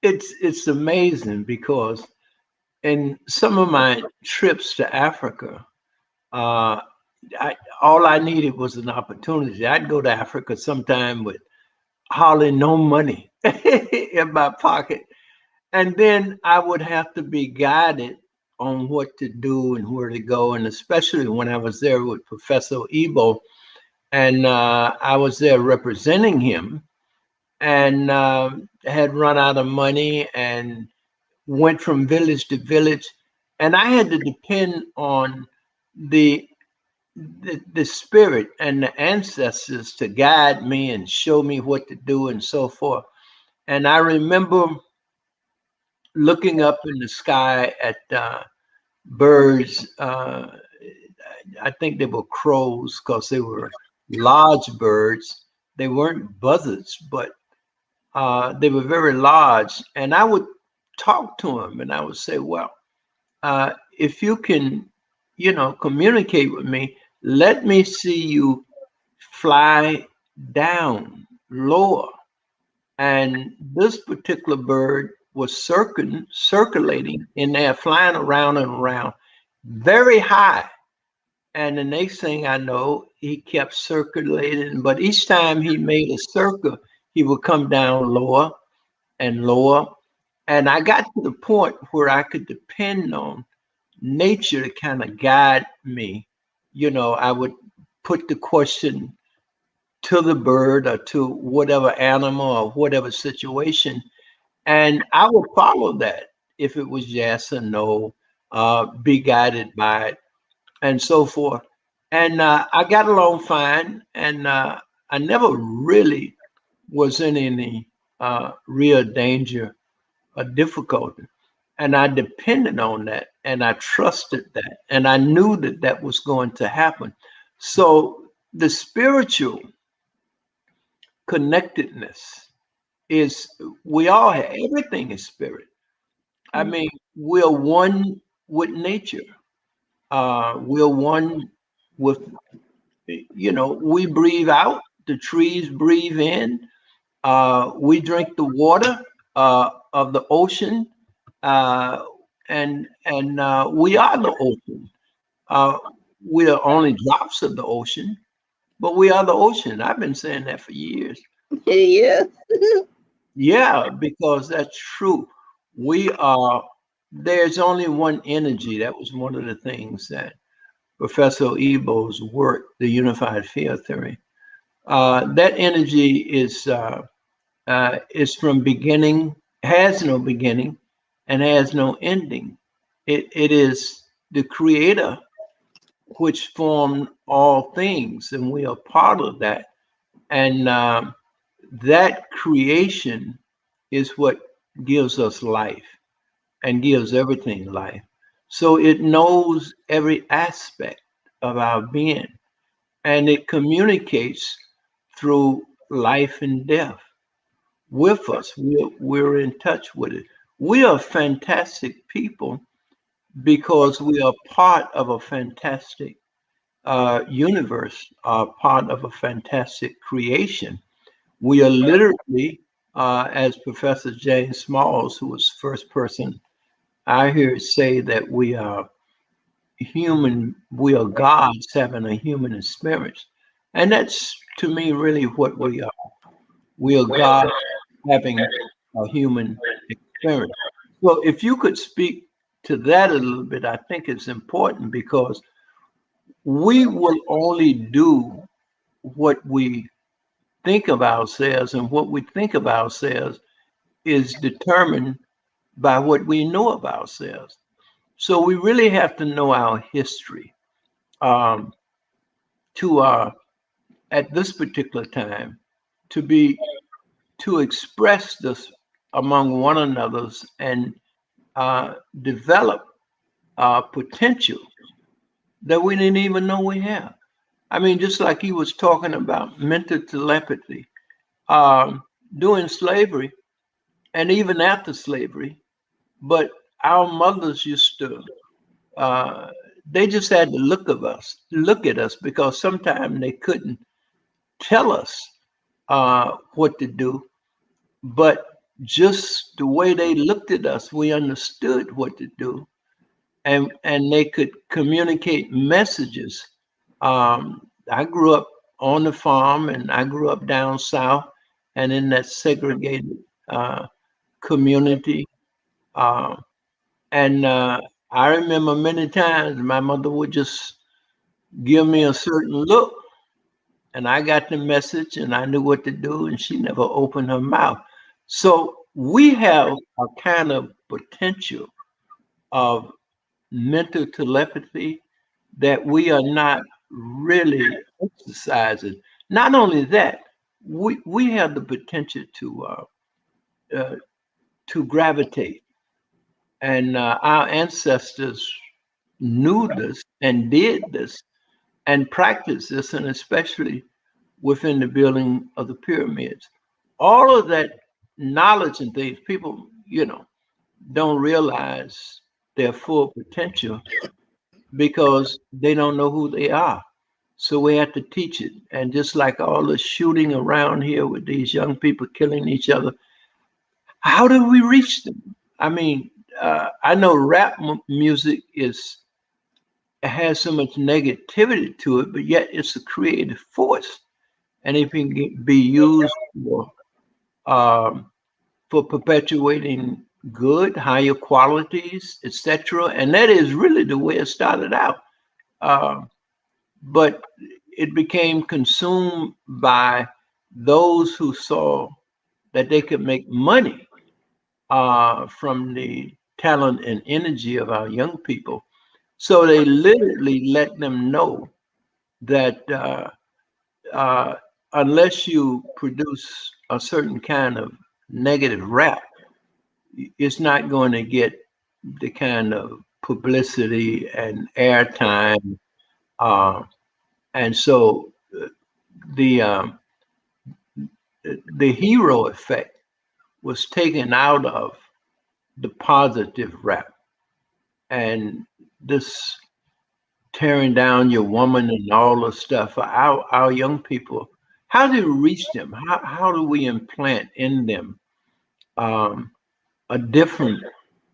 it's amazing because in some of my trips to Africa, uh, all I needed was an opportunity. I'd go to Africa sometime with hardly no money in my pocket, and then I would have to be guided on what to do and where to go. And especially when I was there with Professor Ebo, and I was there representing him, and had run out of money and went from village to village, and I had to depend on the the spirit and the ancestors to guide me and show me what to do and so forth. And I remember looking up in the sky at birds. I think they were crows because they were large birds. They weren't buzzards, but they were very large. And I would talk to them and I would say, well, if you can, communicate with me, let me see you fly down lower. And this particular bird was circulating in there, flying around and around very high. And the next thing I know, he kept circulating. But each time he made a circle, he would come down lower and lower. And I got to the point where I could depend on nature to kind of guide me. I would put the question to the bird or to whatever animal or whatever situation, and I would follow that if it was yes or no, be guided by it, and so forth. And I got along fine, and I never really was in any real danger or difficulty. And I depended on that, and I trusted that, and I knew that that was going to happen. So the spiritual connectedness is, we all have, everything is spirit. I mean, we're one with nature. We're one with, we breathe out, the trees breathe in, we drink the water of the ocean, uh, and we are the ocean. Uh, we are only drops of the ocean, but we are the ocean. I've been saying that for years. Yeah. Yeah, because that's true. We are, there's only one energy. That was one of the things that Professor Ebo's work, the unified field theory. That energy is from beginning, has no beginning, and has no ending. It is the creator which formed all things, and we are part of that. And that creation is what gives us life and gives everything life. So it knows every aspect of our being, and it communicates through life and death with us. We're in touch with it. We are fantastic people because we are part of a fantastic universe, part of a fantastic creation. We are literally, as Professor James Smalls, who was the first person I hear say that we are human, we are gods having a human experience. And that's to me really what we are. We are God having a human experience. So if you could speak to that a little bit, I think it's important because we will only do what we think of ourselves, and what we think of ourselves is determined by what we know of ourselves. So we really have to know our history. Um, to at this particular time to be to express this among one another's and develop potential that we didn't even know we have. I mean, just like he was talking about mental telepathy um, during slavery and even after slavery, but our mothers used to, uh, they just had to look at us because sometimes they couldn't tell us what to do, but just the way they looked at us, we understood what to do, and they could communicate messages. I grew up on the farm, and I grew up down south, and in that segregated uh, community. Uh, and I remember many times my mother would just give me a certain look, and I got the message, and I knew what to do, and she never opened her mouth. So we have a kind of potential of mental telepathy that we are not really exercising. Not only that, we have the potential uh, to gravitate, and our ancestors knew this and did this and practiced this, and especially within the building of the pyramids. All of that knowledge and things, people, don't realize their full potential because they don't know who they are. So we have to teach it. And just like all the shooting around here with these young people killing each other, how do we reach them? I mean, I know rap music has so much negativity to it, but yet it's a creative force, and it can be used um, for perpetuating good, higher qualities, etc. And that is really the way it started out. Um, but it became consumed by those who saw that they could make money from the talent and energy of our young people. So they literally let them know that uh, unless you produce a certain kind of negative rap, it's not going to get the kind of publicity and airtime. Uh, and so the um, the hero effect was taken out of the positive rap, and this tearing down your woman and all the stuff. Our young people, how do we reach them? How do we implant in them um, a different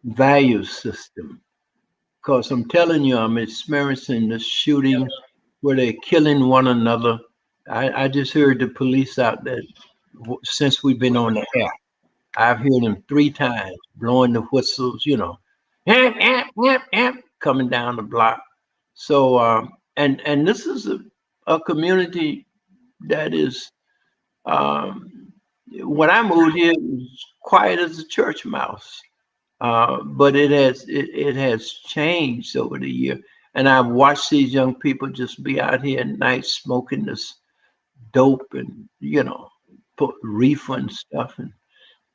value system? Because I'm telling you, I'm experiencing this shooting where they're killing one another. I just heard the police out there since we've been on the air. I've heard them 3 times blowing the whistles, amp, amp, amp, amp, coming down the block. So, and this is a community that is, um, when I moved here, it was quiet as a church mouse. But it has changed over the year, and I've watched these young people just be out here at night smoking this dope and put reefer and stuff. And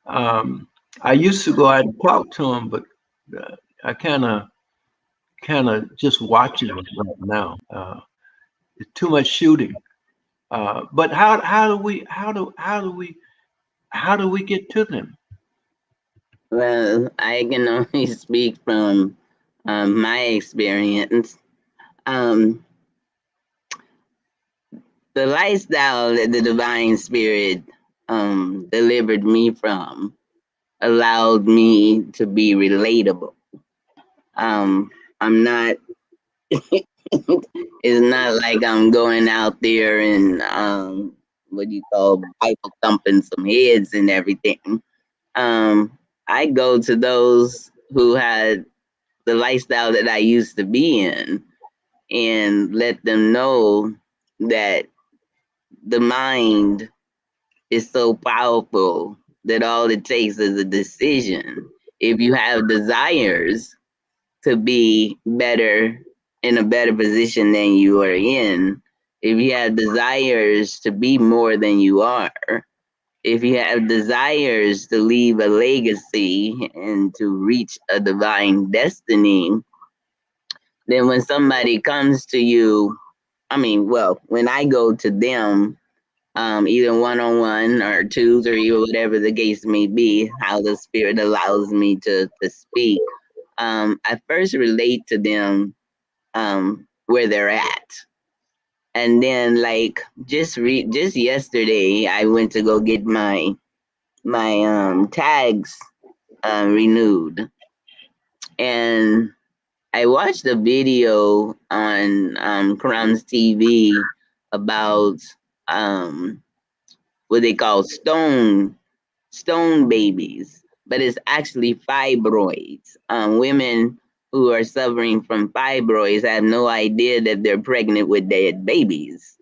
um, I used to go out and talk to them, but I kind of just watching them right now. It's too much shooting. But how do we get to them? Well, I can only speak from my experience. Um, the lifestyle that the divine spirit delivered me from allowed me to be relatable. I'm not. It's not like I'm going out there and what do you call Bible thumping some heads and everything. Um, I go to those who had the lifestyle that I used to be in and let them know that the mind is so powerful that all it takes is a decision. If you have desires to be better in a better position than you are in, if you have desires to be more than you are, if you have desires to leave a legacy and to reach a divine destiny, then when somebody comes to you, I mean, well, when I go to them, either one on one or two, three, or whatever the case may be, how the spirit allows me to speak, I first relate to them where they're at. And then, like just yesterday, I went to go get my tags renewed, and I watched a video on Crumbs TV about um, what they call stone babies, but it's actually fibroids. Women who are suffering from fibroids have no idea that they're pregnant with dead babies.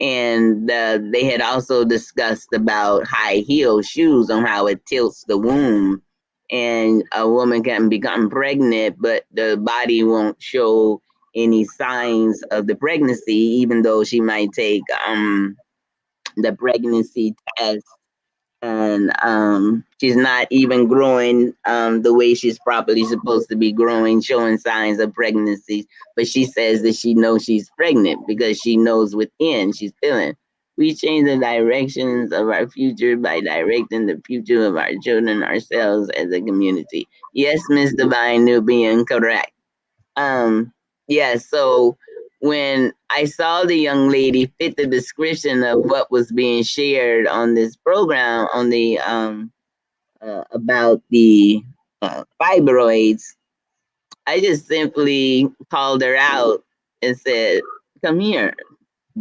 And they had also discussed about high heel shoes on how it tilts the womb, and a woman can become pregnant, but the body won't show any signs of the pregnancy, even though she might take the pregnancy test, and she's not even growing the way she's properly supposed to be growing, showing signs of pregnancy. But she says that she knows she's pregnant because she knows within she's feeling. We change the directions of our future by directing the future of our children, ourselves as a community. Yes, Miss Divine Nubian, correct. Um, yeah, so when I saw the young lady fit the description of what was being shared on this program on the about the fibroids, I just simply called her out and said, "Come here,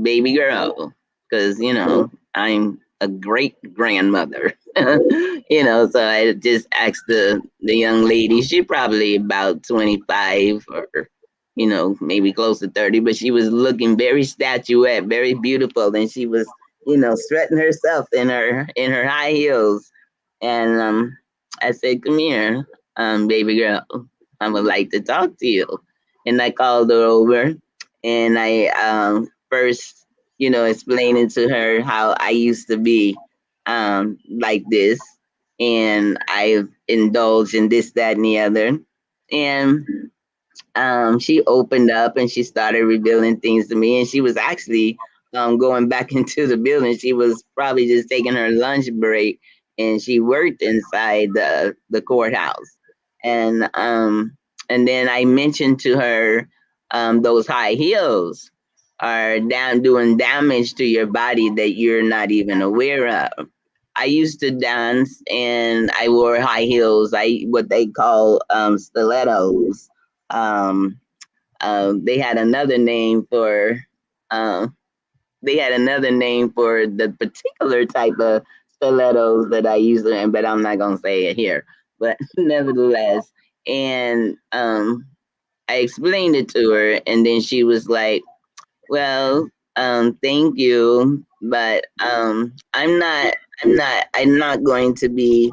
baby girl," because I'm a great grandmother. So I just asked the young lady. She probably about 25 or maybe close to 30, but she was looking very statuette, very beautiful, and she was strutting herself in her high heels. And I said, "Come here, baby girl. I would like to talk to you." And I called her over, and I first, explaining to her how I used to be like this, and I've indulged in this, that, and the other. And she opened up and she started revealing things to me. And she was actually going back into the building. She was probably just taking her lunch break, and she worked inside the courthouse. And then I mentioned to her, those high heels are doing damage to your body that you're not even aware of. I used to dance and I wore high heels. I what they call stilettos. Um, they had another name for um, the particular type of stilettos that I used to, but I'm not gonna say it here. But nevertheless, and I explained it to her, and then she was like, "Well, thank you, but I'm not going to be."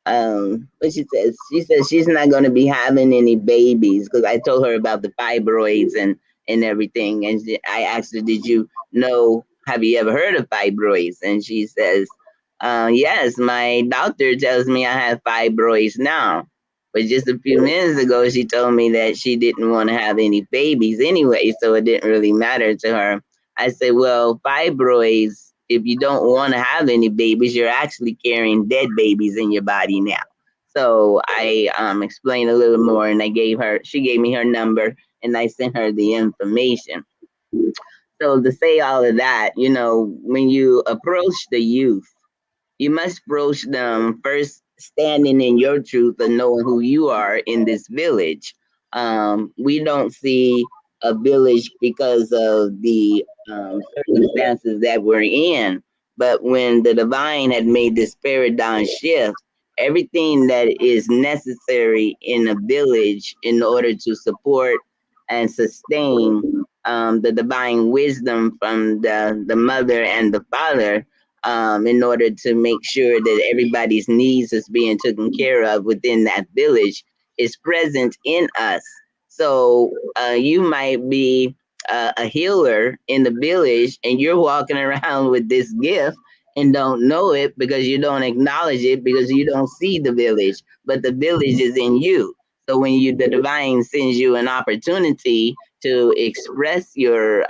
What she says she's not going to be having any babies, because I told her about the fibroids and everything. And I asked her, "Did you know, have you ever heard of fibroids?" And she says, "Yes, my doctor tells me I have fibroids now, but just a few minutes ago she told me that she didn't want to have any babies anyway, so it didn't really matter to her." I said, "Well, fibroids, if you don't want to have any babies, you're actually carrying dead babies in your body now." So I explained a little more, and she gave me her number, and I sent her the information. So to say all of that, when you approach the youth, you must broach them first, standing in your truth and knowing who you are in this village. We don't see a village because of the circumstances that we're in, but when the divine had made this paradigm shift, everything that is necessary in a village in order to support and sustain the divine wisdom from the mother and the father, in order to make sure that everybody's needs is being taken care of within that village, is present in us. So you might be a healer in the village, and you're walking around with this gift and don't know it because you don't acknowledge it because you don't see the village, but the village is in you. So when the divine sends you an opportunity to express your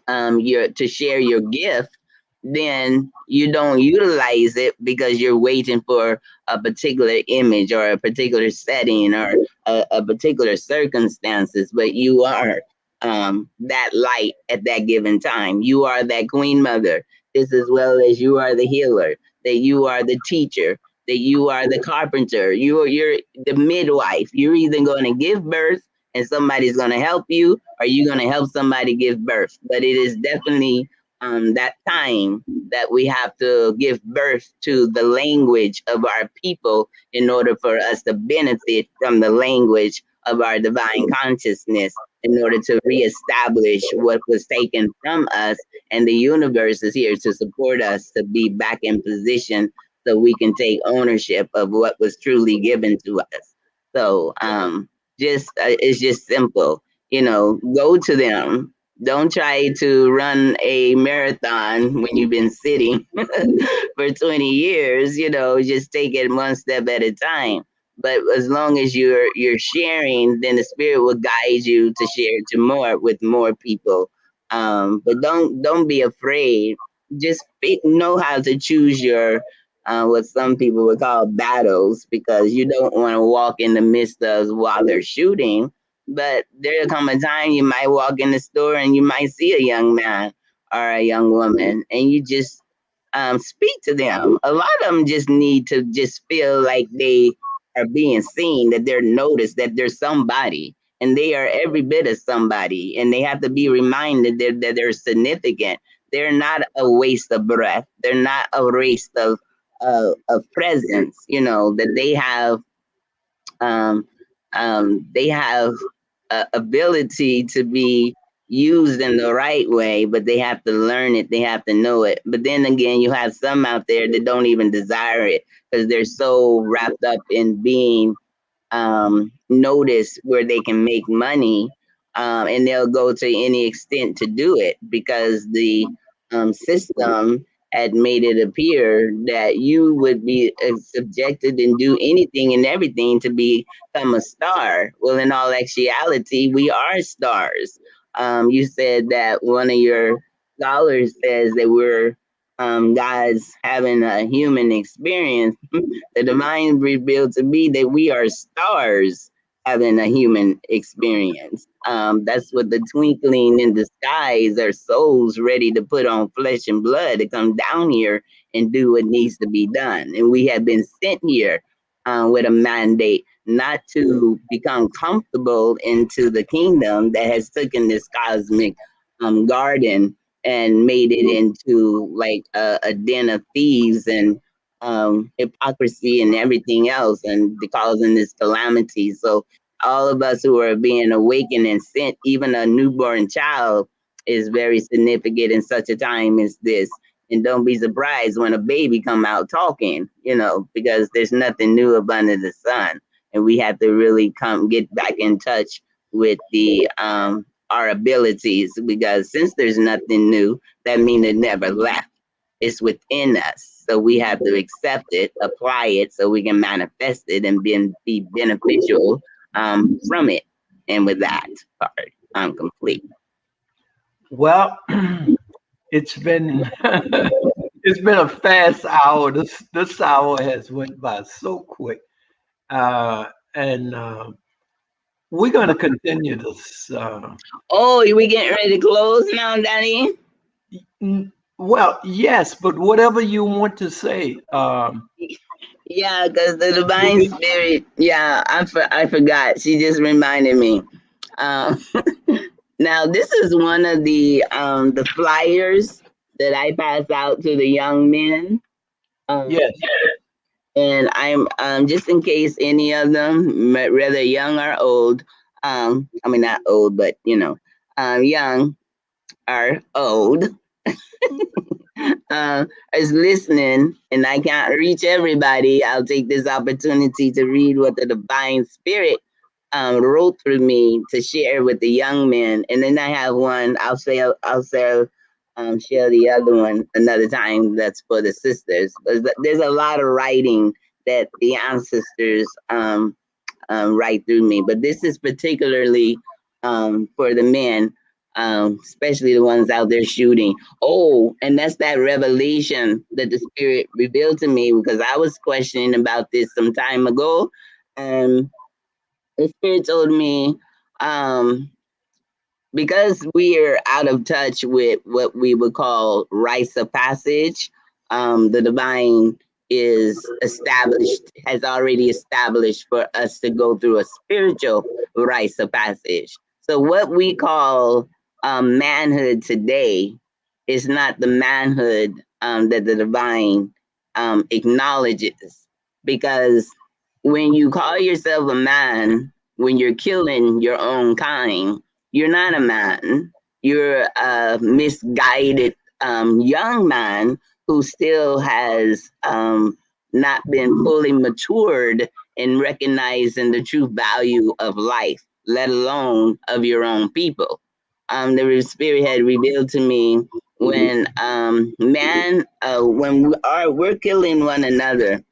to share your gift, then you don't utilize it because you're waiting for a particular image or a particular setting or a particular circumstances. But you are that light at that given time. You are that queen mother, just as well as you are the healer, that you are the teacher, that you are the carpenter, you're the midwife. You're either going to give birth and somebody's going to help you, or you're going to help somebody give birth. But it is definitely that time that we have to give birth to the language of our people in order for us to benefit from the language of our divine consciousness, in order to reestablish what was taken from us. And the universe is here to support us to be back in position so we can take ownership of what was truly given to us. So, just it's just simple. Go to them. Don't try to run a marathon when you've been sitting for 20 years. Just take it one step at a time. But as long as you're sharing, then the spirit will guide you to share to more with more people. But don't be afraid. Just know how to choose your what some people would call battles, because you don't want to walk in the midst of while they're shooting. But there'll come a time you might walk in the store and you might see a young man or a young woman, and you just speak to them. A lot of them just need to just feel like they are being seen, that they're noticed, that they're somebody, and they are every bit of somebody, and they have to be reminded that they're significant. They're not a waste of breath. They're not a waste of presence. That um, they have ability to be used in the right way, but they have to learn it. They have to know it. But then again, you have some out there that don't even desire it because they're so wrapped up in being notice where they can make money, and they'll go to any extent to do it because the system had made it appear that you would be subjected and do anything and everything to become a star. Well, in all actuality, we are stars. You said that one of your scholars says that we're God's having a human experience. The divine revealed to me that we are stars having a human experience. That's what the twinkling in the skies are, souls ready to put on flesh and blood to come down here and do what needs to be done. And we have been sent here with a mandate not to become comfortable into the kingdom that has taken this cosmic garden and made it into like a den of thieves and hypocrisy and everything else, and causing this calamity. So all of us who are being awakened and sent, even a newborn child, is very significant in such a time as this. And don't be surprised when a baby come out talking, because there's nothing new up under the sun. And we have to really come get back in touch with the our abilities, because since there's nothing new, that means it never left. It's within us. So we have to accept it, apply it so we can manifest it and be beneficial from it. And with that part, I'm complete. Well, it's been it's been a fast hour. This hour has went by so quick, and we're going to continue this. Oh, we getting ready to close now, Danny? Well, yes, but whatever you want to say. Yeah, because the You divine need- spirit, yeah, I forgot. She just reminded me. Um, Now, this is one of the flyers that I pass out to the young men. Um, yes, and I'm just in case any of them, whether young or old, I mean not old, but young or old, is listening, and I can't reach everybody. I'll take this opportunity to read what the divine spirit wrote through me to share with the young men, and then I have one. I'll share the other one another time. That's for the sisters. There's a lot of writing that the ancestors write through me, but this is particularly for the men, especially the ones out there shooting. Oh, and that's that revelation that the spirit revealed to me because I was questioning about this some time ago. And the spirit told me, um, because we are out of touch with what we would call rites of passage, the divine is established, has already established for us to go through a spiritual rites of passage. So, what we call manhood today is not the manhood that the divine acknowledges. Because when you call yourself a man, when you're killing your own kind, you're not a man. You're a misguided young man who still has not been fully matured in recognizing the true value of life, let alone of your own people. The spirit had revealed to me when when we're killing one another,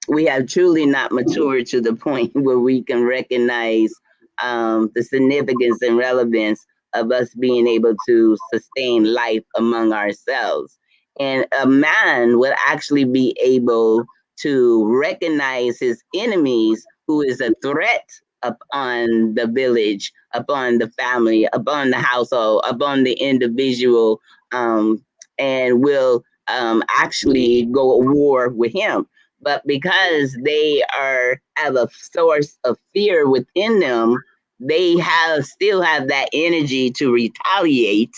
we have truly not matured to the point where we can recognize the significance and relevance of us being able to sustain life among ourselves. And a man would actually be able to recognize his enemies who is a threat upon the village, upon the family, upon the household, upon the individual, and will actually go to war with him, but because they are have a source of fear within them, they have still have that energy to retaliate,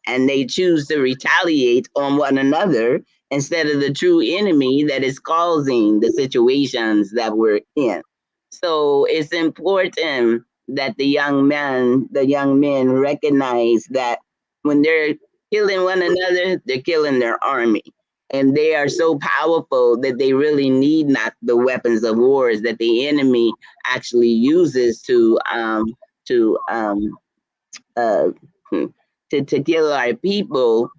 and they choose to retaliate on one another instead of the true enemy that is causing the situations that we're in. So it's important that the young men recognize that when they're killing one another, they're killing their army, and they are so powerful that they really need not the weapons of wars that the enemy actually uses to uh, to kill our people.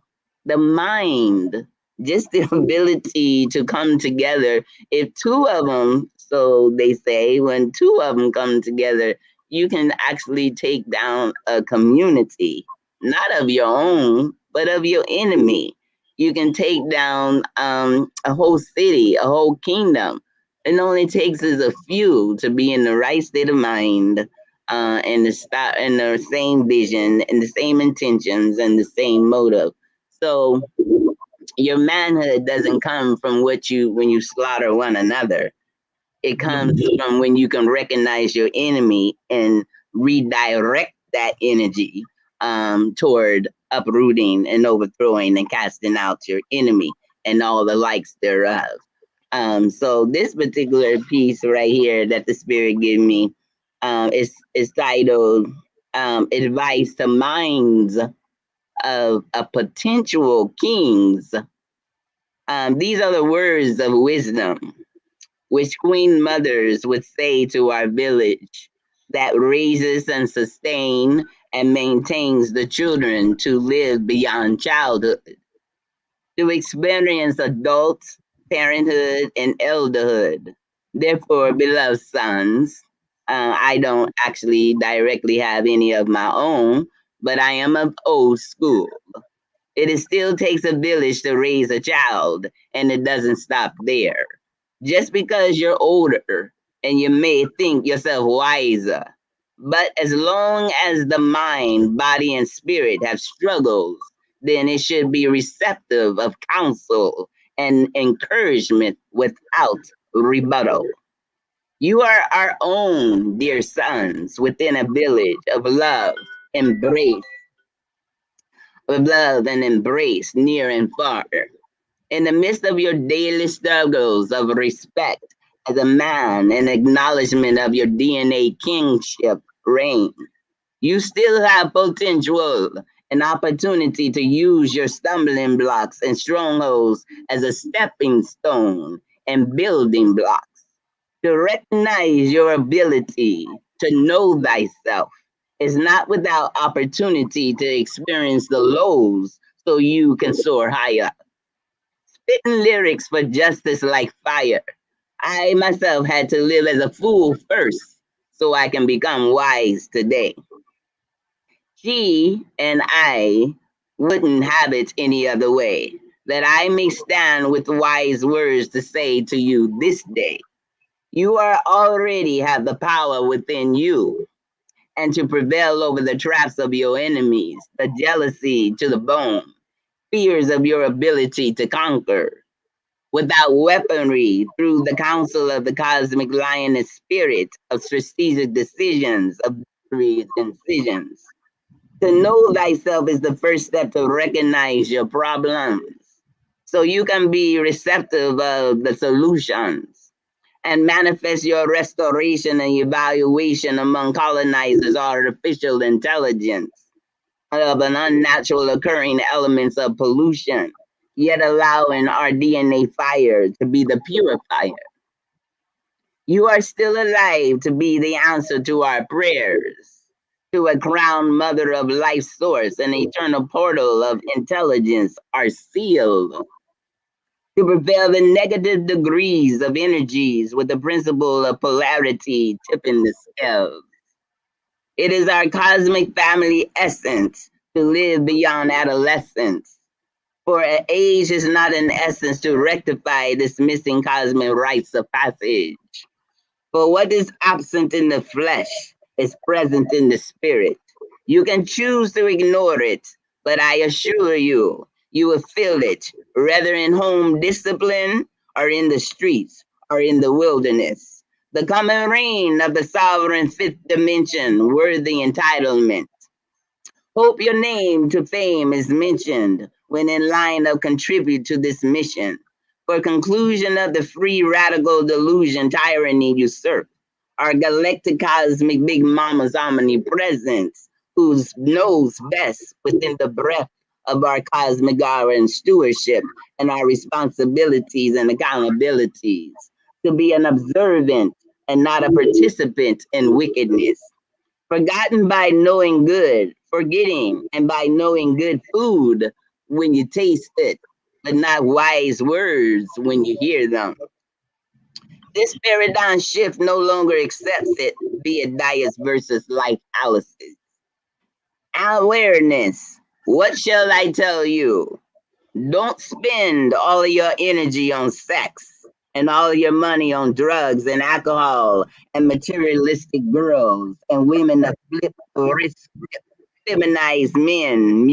The mind, just the ability to come together. If two of them, so they say, when two of them come together, you can actually take down a community, not of your own, but of your enemy. You can take down a whole city, a whole kingdom. It only takes us a few to be in the right state of mind, and the same vision and the same intentions and the same motive. So your manhood doesn't come from what you when you slaughter one another. It comes from when you can recognize your enemy and redirect that energy toward uprooting and overthrowing and casting out your enemy and all the likes thereof. So this particular piece right here that the spirit gave me is titled "Advice to Minds of a Potential Kings." These are the words of wisdom which queen mothers would say to our village that raises and sustains and maintains the children to live beyond childhood, to experience adult parenthood and elderhood. Therefore, beloved sons, I don't actually directly have any of my own, but I am of old school. It is still takes a village to raise a child, and it doesn't stop there. Just because you're older and you may think yourself wiser, but as long as the mind, body, and spirit have struggles, then it should be receptive of counsel and encouragement without rebuttal. You are our own dear sons within a village embrace of love and embrace near and far. In the midst of your daily struggles of respect as a man and acknowledgement of your DNA kingship reign, you still have potential and opportunity to use your stumbling blocks and strongholds as a stepping stone and building blocks to recognize your ability to know thyself is not without opportunity to experience the lows so you can soar higher. Spitting lyrics for justice like fire. I myself had to live as a fool first so I can become wise today. She and I wouldn't have it any other way, that I may stand with wise words to say to you this day. You are already have the power within you, and to prevail over the traps of your enemies, the jealousy to the bone, fears of your ability to conquer. Without weaponry, through the counsel of the cosmic lioness spirit of strategic decisions, of victories and decisions. To know thyself is the first step to recognize your problems so you can be receptive of the solutions and manifest your restoration and evaluation among colonizers' artificial intelligence of an unnatural occurring elements of pollution, yet allowing our DNA fire to be the purifier. You are still alive to be the answer to our prayers, to a crown mother of life source, an eternal portal of intelligence are sealed to prevail the negative degrees of energies with the principle of polarity tipping the scales. It is our cosmic family essence to live beyond adolescence. For age is not an essence to rectify this missing cosmic rites of passage. For what is absent in the flesh is present in the spirit. You can choose to ignore it, but I assure you, you will feel it, whether in home discipline or in the streets or in the wilderness. The coming reign of the sovereign fifth dimension, worthy entitlement. Hope your name to fame is mentioned when in line of contribute to this mission. For conclusion of the free radical delusion tyranny usurp. Our galactic cosmic big mama's omnipresence, who knows best within the breath of our cosmic aura and stewardship and our responsibilities and accountabilities to be an observant and not a participant in wickedness. Forgotten by knowing good, forgetting, and by knowing good food when you taste it, but not wise words when you hear them. This paradigm shift no longer accepts it, be it diets versus life fallacies. Awareness. What shall I tell you? Don't spend all of your energy on sex and all your money on drugs and alcohol and materialistic girls and women that flip risk feminized men,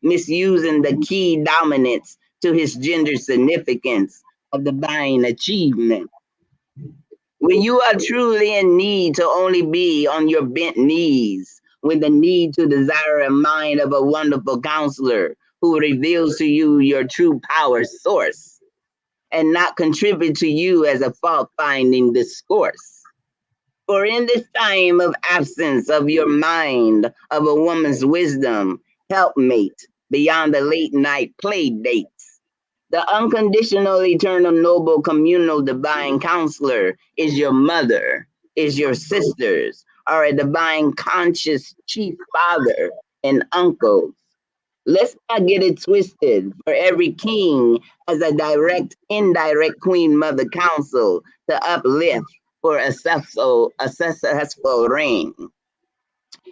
misusing the key dominance to his gender significance of divine achievement. When you are truly in need to only be on your bent knees, with the need to desire a mind of a wonderful counselor who reveals to you your true power source and not contribute to you as a fault finding discourse. For in this time of absence of your mind, of a woman's wisdom, helpmate, beyond the late night play dates, the unconditional, eternal, noble, communal, divine counselor is your mother, is your sisters, or a divine conscious chief father and uncles. Let's not get it twisted, for every king has a direct, indirect queen mother council to uplift for a successful reign.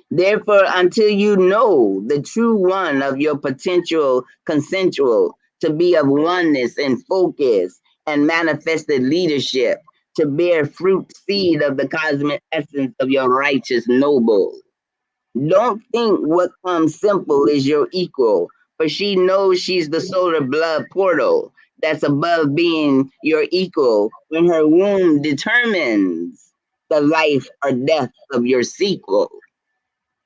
Therefore, until you know the true one of your potential consensual to be of oneness and focus and manifested leadership, to bear fruit seed of the cosmic essence of your righteous noble. Don't think what comes simple is your equal, for she knows she's the solar blood portal that's above being your equal when her womb determines the life or death of your sequel.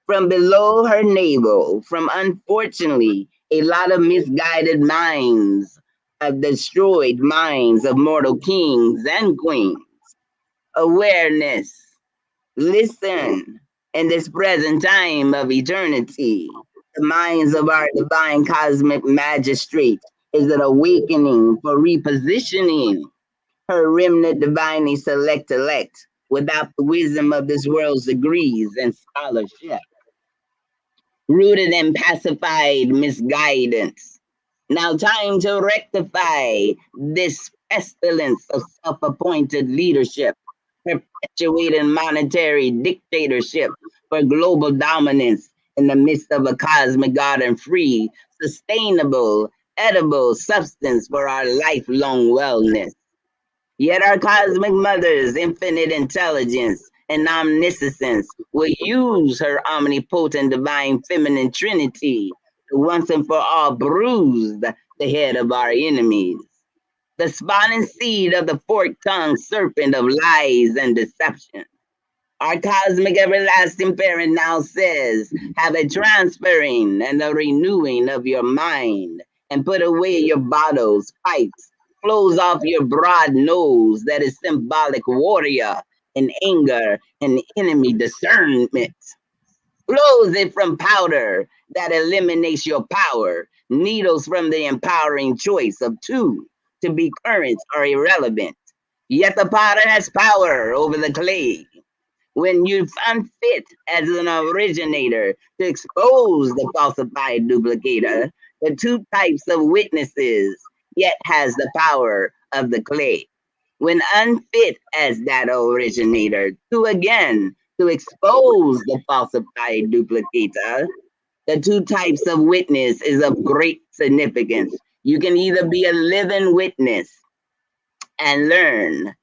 From below her navel, from unfortunately a lot of misguided minds, of destroyed minds of mortal kings and queens. Awareness. Listen, in this present time of eternity, the minds of our divine cosmic magistrate is an awakening for repositioning her remnant divinely select elect without the wisdom of this world's degrees and scholarship, rooted in pacified misguidance. Now, time to rectify this pestilence of self appointed leadership, perpetuating monetary dictatorship for global dominance in the midst of a cosmic garden free, sustainable, edible substance for our lifelong wellness. Yet our cosmic mother's infinite intelligence and omniscience will use her omnipotent divine feminine trinity to once and for all bruise the head of our enemies. The spawning seed of the forked-tongued serpent of lies and deception. Our cosmic everlasting parent now says, have a transferring and a renewing of your mind, and put away your bottles, pipes, close off your broad nose that is symbolic warrior in anger and enemy discernment. Close it from powder that eliminates your power, needles from the empowering choice of two to be current or irrelevant. Yet the potter has power over the clay when you unfit as an originator to expose the falsified duplicator, the two types of witnesses, yet has the power of the clay. When unfit as that originator to expose the falsified duplicator, the two types of witness is of great significance. You can either be a living witness and learn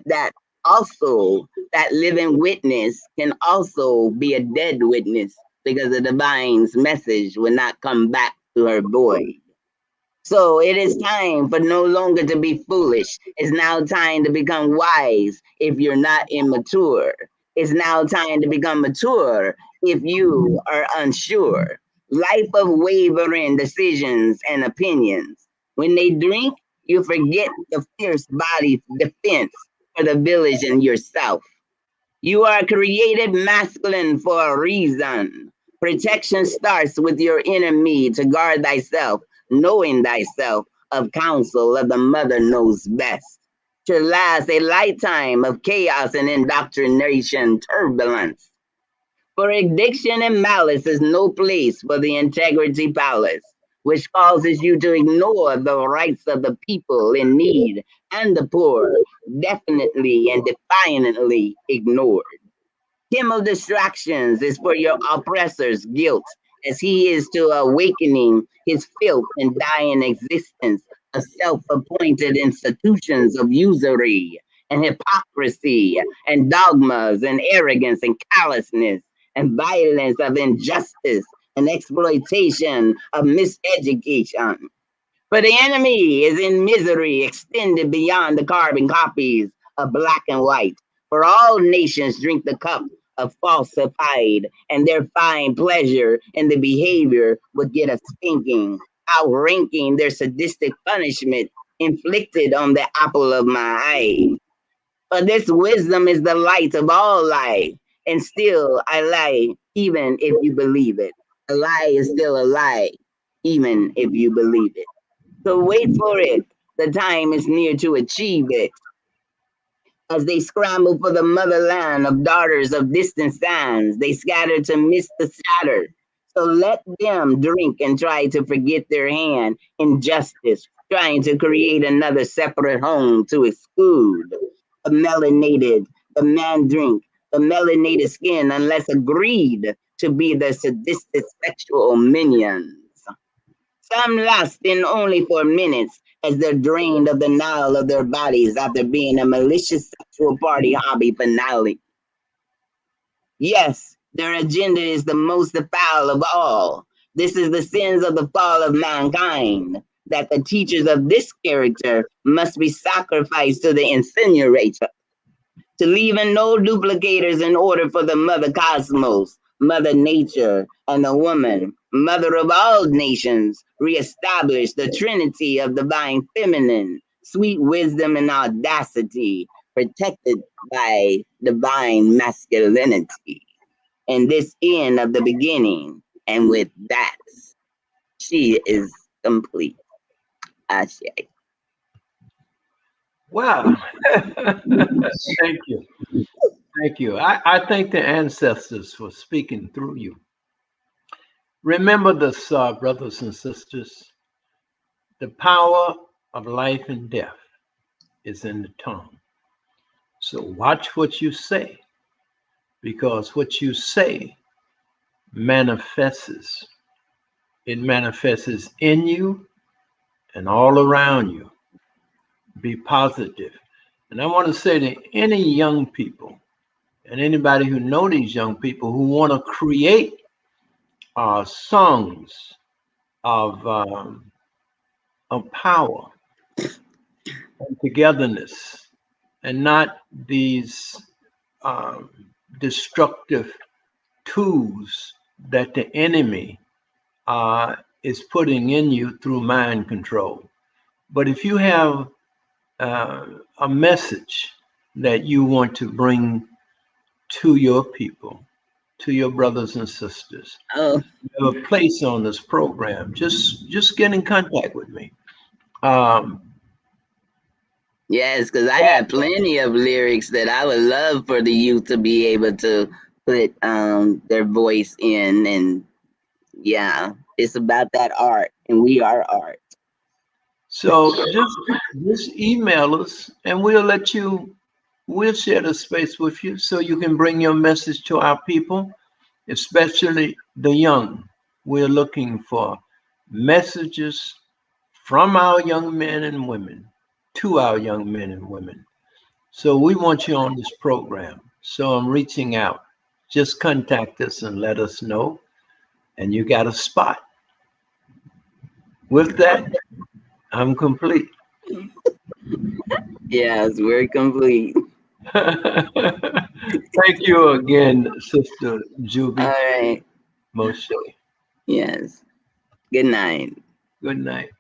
that also that living witness can also be a dead witness because the divine's message will not come back to her void. So it is time for no longer to be foolish. It's now time to become wise if you're not immature. It's now time to become mature if you are unsure. Life of wavering decisions and opinions. When they drink, you forget the fierce body defense for the village and yourself. You are created masculine for a reason. Protection starts with your enemy to guard thyself, knowing thyself of counsel of the mother knows best. To last a lifetime of chaos and indoctrination turbulence. For addiction and malice is no place for the integrity palace, which causes you to ignore the rights of the people in need and the poor, definitely and defiantly ignored. Him of distractions is for your oppressor's guilt, as he is to awakening his filth and dying existence of self-appointed institutions of usury and hypocrisy and dogmas and arrogance and callousness and violence of injustice and exploitation of miseducation. For the enemy is in misery extended beyond the carbon copies of black and white. For all nations drink the cup of falsified, and their fine pleasure in the behavior would get a spanking, outranking their sadistic punishment inflicted on the apple of my eye. For this wisdom is the light of all life, and still I lie, even if you believe it. A lie is still a lie, even if you believe it. So wait for it. The time is near to achieve it. As they scramble for the motherland of daughters of distant sands, they scatter to miss the shatter. So let them drink and try to forget their hand in justice, trying to create another separate home to exclude the man drink, the melanated skin, unless agreed to be the sadistic sexual minions. Some lasting only for minutes as they're drained of the Nile of their bodies after being a malicious sexual party hobby finale. Yes, their agenda is the most foul of all. This is the sins of the fall of mankind, that the teachers of this character must be sacrificed to the incinerator to leave in no duplicators in order for the mother cosmos, mother nature, and the woman, mother of all nations, reestablish the trinity of divine feminine, sweet wisdom and audacity, protected by divine masculinity. And this end of the beginning, and with that, she is complete. Ashe. Wow. Thank you. Thank you. I thank the ancestors for speaking through you. Remember this, brothers and sisters. The power of life and death is in the tongue. So watch what you say, because what you say manifests. It manifests in you and all around you. Be positive. And I want to say to any young people and anybody who know these young people who want to create songs of power and togetherness, and not these um, destructive tools that the enemy is putting in you through mind control. But if you have uh, a message that you want to bring to your people, to your brothers and sisters, Oh, you have a place on this program. Just get in contact with me. Um, yes, because I got plenty of lyrics that I would love for the youth to be able to put their voice in. And yeah, it's about that art, and we are art. so just email us, and we'll let you. We'll share the space with you so you can bring your message to our people, especially the young. We're looking for messages from our young men and women to our young men and women. So we want you on this program. So I'm reaching out. Just contact us and let us know, and you got a spot. With that, I'm complete. Yes, we're complete. Thank you again, Sister All Juby right. Moshe. Yes. Good night. Good night.